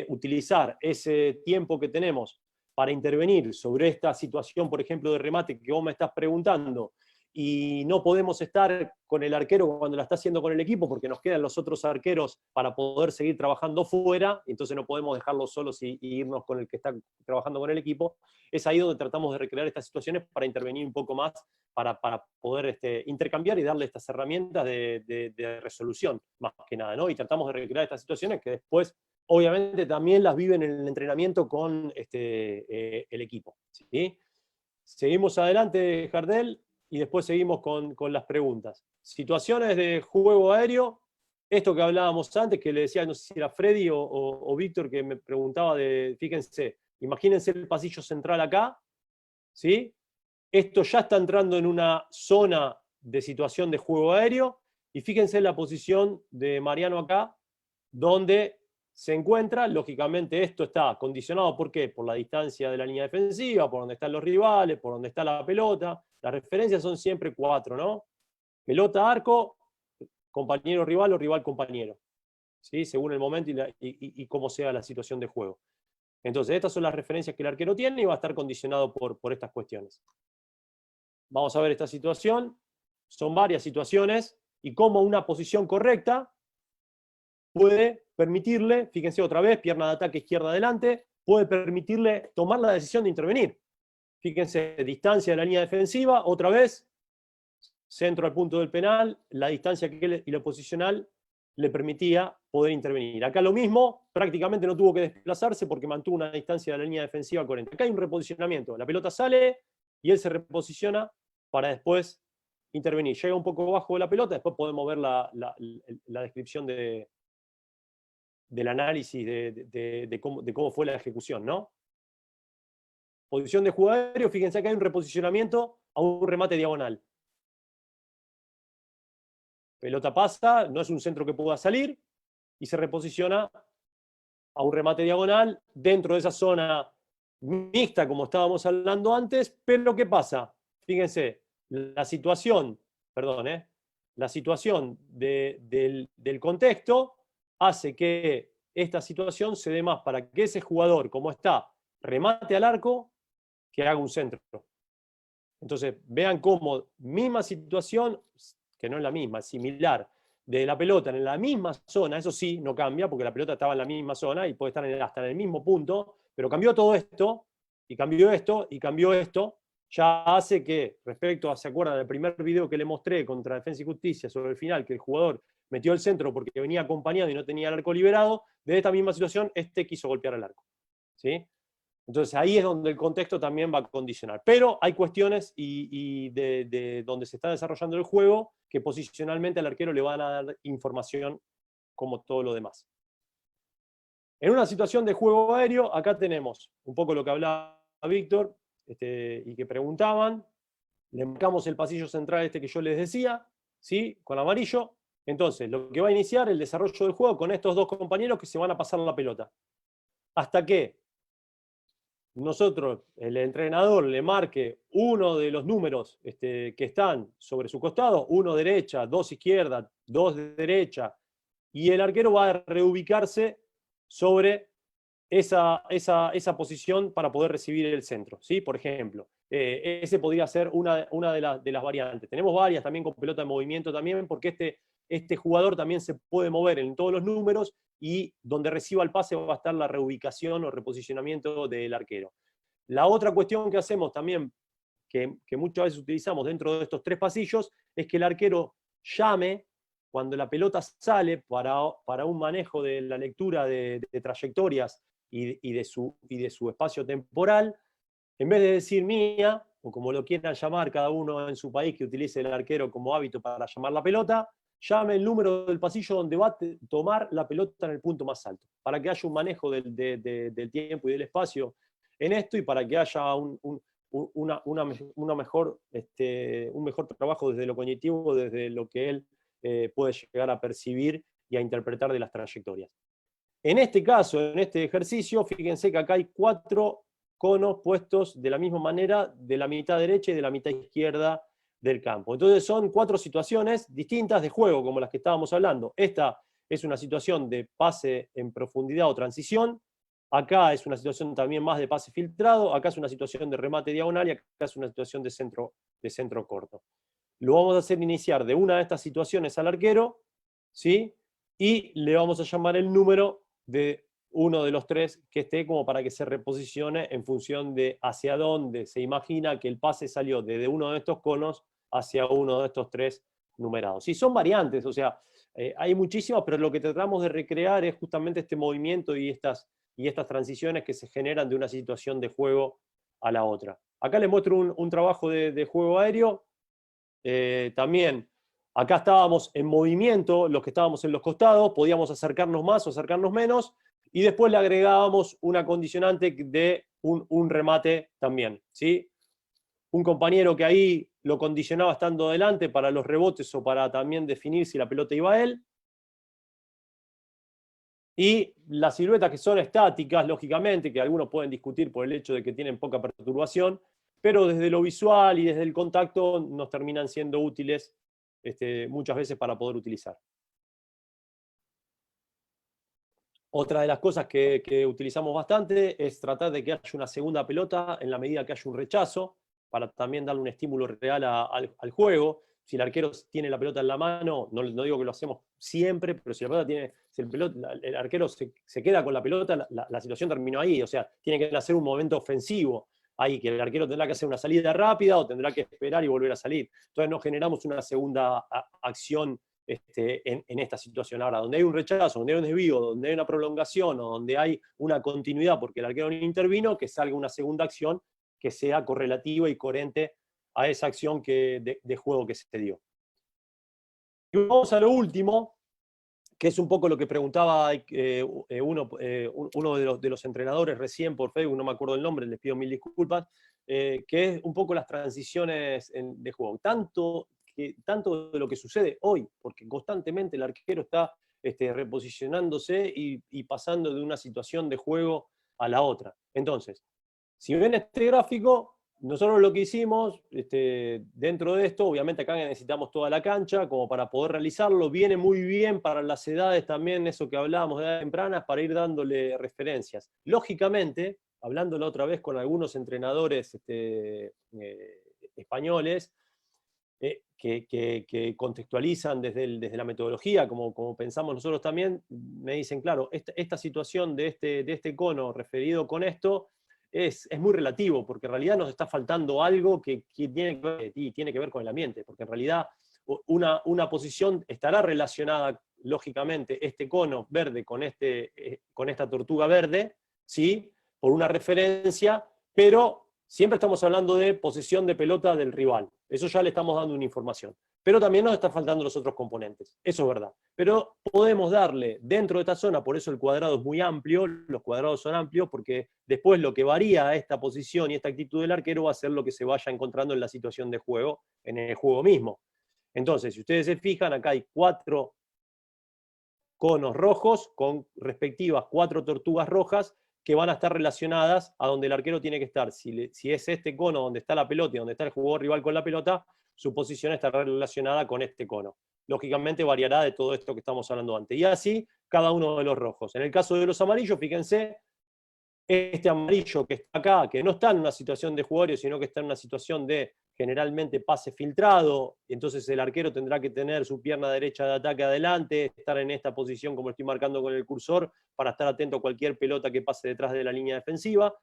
utilizar ese tiempo que tenemos para intervenir sobre esta situación, por ejemplo, de remate que vos me estás preguntando, y no podemos estar con el arquero cuando la está haciendo con el equipo porque nos quedan los otros arqueros para poder seguir trabajando fuera, entonces no podemos dejarlos solos y irnos con el que está trabajando con el equipo. Es ahí donde tratamos de recrear estas situaciones para intervenir un poco más, para poder intercambiar y darle estas herramientas de resolución, más que nada, ¿no? Y tratamos de recrear estas situaciones que después, obviamente, también las viven en el entrenamiento con el equipo, ¿sí? Seguimos adelante, Jardel. Y después seguimos con las preguntas. Situaciones de juego aéreo, esto que hablábamos antes, que le decía, no sé si era Freddy o Víctor, que me preguntaba fíjense, imagínense el pasillo central acá, ¿sí? Esto ya está entrando en una zona de situación de juego aéreo, y fíjense la posición de Mariano acá, donde se encuentra. Lógicamente esto está condicionado, ¿por qué? Por la distancia de la línea defensiva, por donde están los rivales, por donde está la pelota. Las referencias son siempre 4, ¿no? Pelota, arco, compañero rival o rival compañero, ¿sí? Según el momento y cómo sea la situación de juego. Entonces, estas son las referencias que el arquero tiene y va a estar condicionado por estas cuestiones. Vamos a ver esta situación. Son varias situaciones y cómo una posición correcta puede permitirle, fíjense otra vez, pierna de ataque izquierda adelante, puede permitirle tomar la decisión de intervenir. Fíjense, distancia de la línea defensiva, otra vez, centro al punto del penal, la distancia y lo posicional le permitía poder intervenir. Acá lo mismo, prácticamente no tuvo que desplazarse porque mantuvo una distancia de la línea defensiva coherente. Acá hay un reposicionamiento, la pelota sale y él se reposiciona para después intervenir. Llega un poco bajo de la pelota, después podemos ver la descripción del análisis de cómo fue la ejecución, ¿no? Posición de juego aéreo, fíjense que hay un reposicionamiento a un remate diagonal. Pelota pasa, no es un centro que pueda salir, y se reposiciona a un remate diagonal dentro de esa zona mixta, como estábamos hablando antes. Pero ¿qué pasa? Fíjense, la situación del contexto hace que esta situación se dé más para que ese jugador, como está, remate al arco, que haga un centro. Entonces, vean cómo misma situación, que no es la misma, es similar, de la pelota en la misma zona, eso sí, no cambia, porque la pelota estaba en la misma zona y puede estar hasta en el mismo punto, pero cambió todo esto, y cambió esto, y cambió esto, ya hace que, respecto a, ¿se acuerdan del primer video que le mostré contra Defensa y Justicia sobre el final, que el jugador metió el centro porque venía acompañado y no tenía el arco liberado? De esta misma situación, quiso golpear el arco, ¿sí? Entonces ahí es donde el contexto también va a condicionar. Pero hay cuestiones de donde se está desarrollando el juego que posicionalmente al arquero le van a dar información como todo lo demás. En una situación de juego aéreo, acá tenemos un poco lo que hablaba Víctor y que preguntaban. Le marcamos el pasillo central que yo les decía, ¿sí? Con amarillo. Entonces, lo que va a iniciar el desarrollo del juego con estos dos compañeros que se van a pasar la pelota. Hasta que nosotros, el entrenador, le marque uno de los números que están sobre su costado, 1 derecha, 2 izquierda, 2 derecha, y el arquero va a reubicarse sobre esa posición para poder recibir el centro, ¿sí? Por ejemplo, ese podría ser una de las variantes. Tenemos varias también con pelota de movimiento también, porque este jugador también se puede mover en todos los números y donde reciba el pase va a estar la reubicación o reposicionamiento del arquero. La otra cuestión que hacemos también, que muchas veces utilizamos dentro de estos 3 pasillos, es que el arquero llame cuando la pelota sale para un manejo de la lectura de trayectorias y de su espacio temporal, en vez de decir mía, o como lo quieran llamar cada uno en su país que utilice el arquero como hábito para llamar la pelota, llame el número del pasillo donde va a tomar la pelota en el punto más alto, para que haya un manejo del tiempo y del espacio en esto y para que haya un mejor trabajo desde lo cognitivo, desde lo que él puede llegar a percibir y a interpretar de las trayectorias. En este caso, en este ejercicio, fíjense que acá hay 4 conos puestos de la misma manera de la mitad derecha y de la mitad izquierda del campo. Entonces son 4 situaciones distintas de juego, como las que estábamos hablando. Esta es una situación de pase en profundidad o transición, acá es una situación también más de pase filtrado, acá es una situación de remate diagonal y acá es una situación de centro corto. Lo vamos a hacer iniciar de una de estas situaciones al arquero, ¿sí? Y le vamos a llamar el número de uno de los 3 que esté, como para que se reposicione en función de hacia dónde se imagina que el pase salió desde uno de estos conos hacia uno de estos 3 numerados. Y son variantes, o sea, hay muchísimas, pero lo que tratamos de recrear es justamente este movimiento y estas transiciones que se generan de una situación de juego a la otra. Acá les muestro un trabajo de juego aéreo. También acá estábamos en movimiento, los que estábamos en los costados, podíamos acercarnos más o acercarnos menos, y después le agregábamos una condicionante de un remate también, ¿sí? Un compañero que ahí lo condicionaba estando delante para los rebotes o para también definir si la pelota iba a él. Y las siluetas que son estáticas, lógicamente, que algunos pueden discutir por el hecho de que tienen poca perturbación, pero desde lo visual y desde el contacto nos terminan siendo útiles muchas veces para poder utilizar. Otra de las cosas que utilizamos bastante es tratar de que haya una segunda pelota en la medida que haya un rechazo, para también darle un estímulo real al juego. Si el arquero tiene la pelota en la mano, no digo que lo hacemos siempre, pero si la pelota tiene, si el arquero se queda con la pelota, la situación terminó ahí. O sea, tiene que hacer un momento ofensivo ahí, que el arquero tendrá que hacer una salida rápida o tendrá que esperar y volver a salir. Entonces no generamos una segunda acción en esta situación. Ahora, donde hay un rechazo, donde hay un desvío, donde hay una prolongación o donde hay una continuidad porque el arquero no intervino, que salga una segunda acción que sea correlativa y coherente a esa acción de juego que se dio. Y vamos a lo último, que es un poco lo que preguntaba uno de los entrenadores recién por Facebook, no me acuerdo el nombre, les pido mil disculpas, que es un poco las transiciones de juego. Tanto de lo que sucede hoy, porque constantemente el arquero está reposicionándose y pasando de una situación de juego a la otra. Entonces, si ven este gráfico, nosotros lo que hicimos, dentro de esto, obviamente acá necesitamos toda la cancha como para poder realizarlo, viene muy bien para las edades también, eso que hablábamos de edades tempranas, para ir dándole referencias. Lógicamente, hablando la otra vez con algunos entrenadores españoles, que contextualizan desde la metodología, como pensamos nosotros también, me dicen, claro, esta situación de este cono referido con esto, es muy relativo, porque en realidad nos está faltando algo que tiene que ver con el ambiente, porque en realidad una posición estará relacionada, lógicamente, este cono verde con esta tortuga verde, ¿sí? Por una referencia, pero siempre estamos hablando de posesión de pelota del rival. Eso ya le estamos dando una información. Pero también nos están faltando los otros componentes. Eso es verdad. Pero podemos darle dentro de esta zona, por eso el cuadrado es muy amplio, los cuadrados son amplios, porque después lo que varía esta posición y esta actitud del arquero va a ser lo que se vaya encontrando en la situación de juego, en el juego mismo. Entonces, si ustedes se fijan, acá hay 4 conos rojos con respectivas 4 tortugas rojas que van a estar relacionadas a donde el arquero tiene que estar. Si es este cono donde está la pelota y donde está el jugador rival con la pelota, su posición estará relacionada con este cono. Lógicamente variará de todo esto que estamos hablando antes. Y así, cada uno de los rojos. En el caso de los amarillos, fíjense, Este amarillo que está acá, que no está en una situación de jugario, sino que está en una situación de generalmente pase filtrado, y entonces el arquero tendrá que tener su pierna derecha de ataque adelante, estar en esta posición como estoy marcando con el cursor, para estar atento a cualquier pelota que pase detrás de la línea defensiva.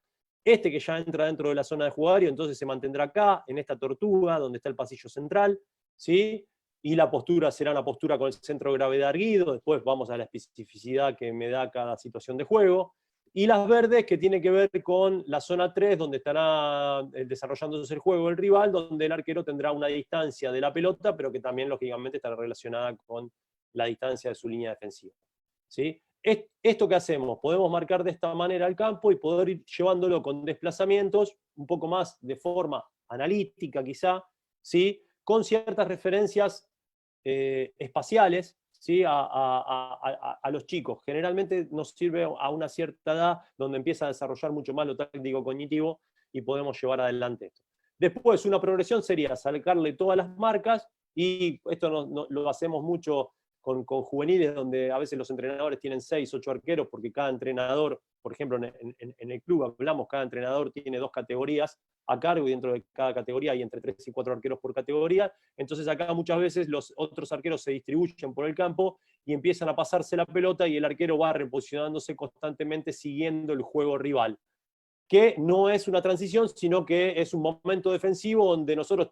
Este que ya entra dentro de la zona de jugario, entonces se mantendrá acá, en esta tortuga, donde está el pasillo central, ¿sí? Y la postura será una postura con el centro de gravedad erguido, después vamos a la especificidad que me da cada situación de juego. Y las verdes, que tiene que ver con la zona 3, donde estará desarrollándose el juego el rival, donde el arquero tendrá una distancia de la pelota, pero que también, lógicamente, estará relacionada con la distancia de su línea defensiva. ¿Sí? Esto que hacemos, podemos marcar de esta manera el campo y poder ir llevándolo con desplazamientos, un poco más de forma analítica quizá, ¿sí? Con ciertas referencias espaciales, ¿sí? A los chicos. Generalmente nos sirve a una cierta edad donde empieza a desarrollar mucho más lo táctico cognitivo y podemos llevar adelante esto. Después, una progresión sería sacarle todas las marcas, y esto lo hacemos mucho con juveniles, donde a veces los entrenadores tienen 6, 8 arqueros, porque cada entrenador, por ejemplo, en el club hablamos, cada entrenador tiene 2 categorías a cargo, y dentro de cada categoría hay entre 3 y 4 arqueros por categoría. Entonces acá muchas veces los otros arqueros se distribuyen por el campo y empiezan a pasarse la pelota, y el arquero va reposicionándose constantemente siguiendo el juego rival, que no es una transición, sino que es un momento defensivo donde nosotros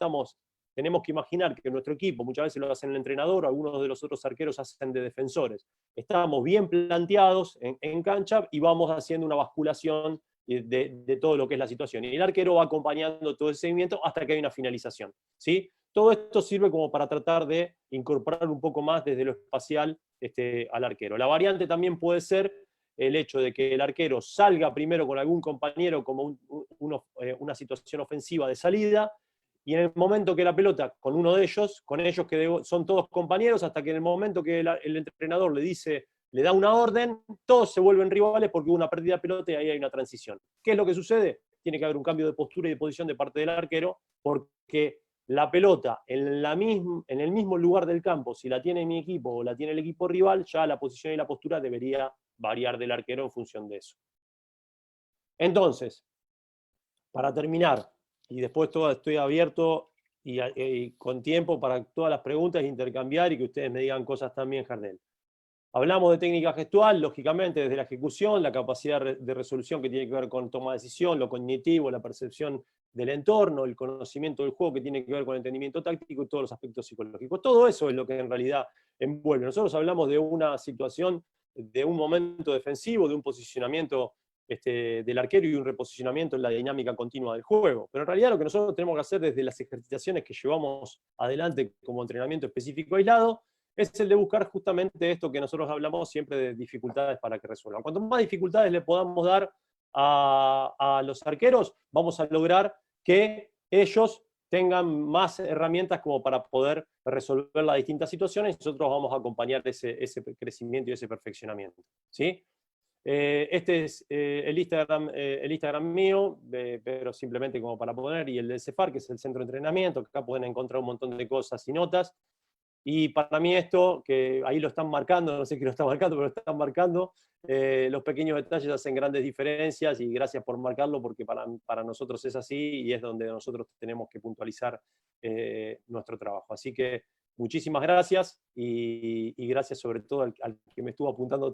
tenemos que imaginar que nuestro equipo, muchas veces lo hacen el entrenador, algunos de los otros arqueros hacen de defensores. Estamos bien planteados en cancha y vamos haciendo una basculación de todo lo que es la situación. Y el arquero va acompañando todo ese seguimiento hasta que hay una finalización, ¿sí? Todo esto sirve como para tratar de incorporar un poco más desde lo espacial al arquero. La variante también puede ser el hecho de que el arquero salga primero con algún compañero como una situación ofensiva de salida, y en el momento que la pelota, con uno de ellos, con ellos que son todos compañeros, hasta que en el momento que el entrenador le da una orden, todos se vuelven rivales porque hubo una pérdida de pelota y ahí hay una transición. ¿Qué es lo que sucede? Tiene que haber un cambio de postura y de posición de parte del arquero, porque la pelota en el mismo lugar del campo, si la tiene mi equipo o la tiene el equipo rival, ya la posición y la postura debería variar del arquero en función de eso. Entonces, para terminar, y después estoy abierto y con tiempo para todas las preguntas, intercambiar y que ustedes me digan cosas también, Jardel. Hablamos de técnica gestual, lógicamente, desde la ejecución, la capacidad de resolución que tiene que ver con toma de decisión, lo cognitivo, la percepción del entorno, el conocimiento del juego que tiene que ver con el entendimiento táctico y todos los aspectos psicológicos. Todo eso es lo que en realidad envuelve. Nosotros hablamos de una situación, de un momento defensivo, de un posicionamiento del arquero y un reposicionamiento en la dinámica continua del juego. Pero en realidad lo que nosotros tenemos que hacer desde las ejercitaciones que llevamos adelante como entrenamiento específico aislado es el de buscar justamente esto que nosotros hablamos siempre de dificultades para que resuelvan. Cuanto más dificultades le podamos dar a los arqueros, vamos a lograr que ellos tengan más herramientas como para poder resolver las distintas situaciones, y nosotros vamos a acompañar ese crecimiento y ese perfeccionamiento, ¿sí? Este es el Instagram mío, pero simplemente como para poner, y el del CEFAR, que es el centro de entrenamiento, que acá pueden encontrar un montón de cosas y notas. Y para mí esto, que ahí lo están marcando, no sé quién lo está marcando, pero lo están marcando, los pequeños detalles hacen grandes diferencias, y gracias por marcarlo, porque para nosotros es así y es donde nosotros tenemos que puntualizar nuestro trabajo. Así que muchísimas gracias, y gracias sobre todo al que me estuvo apuntando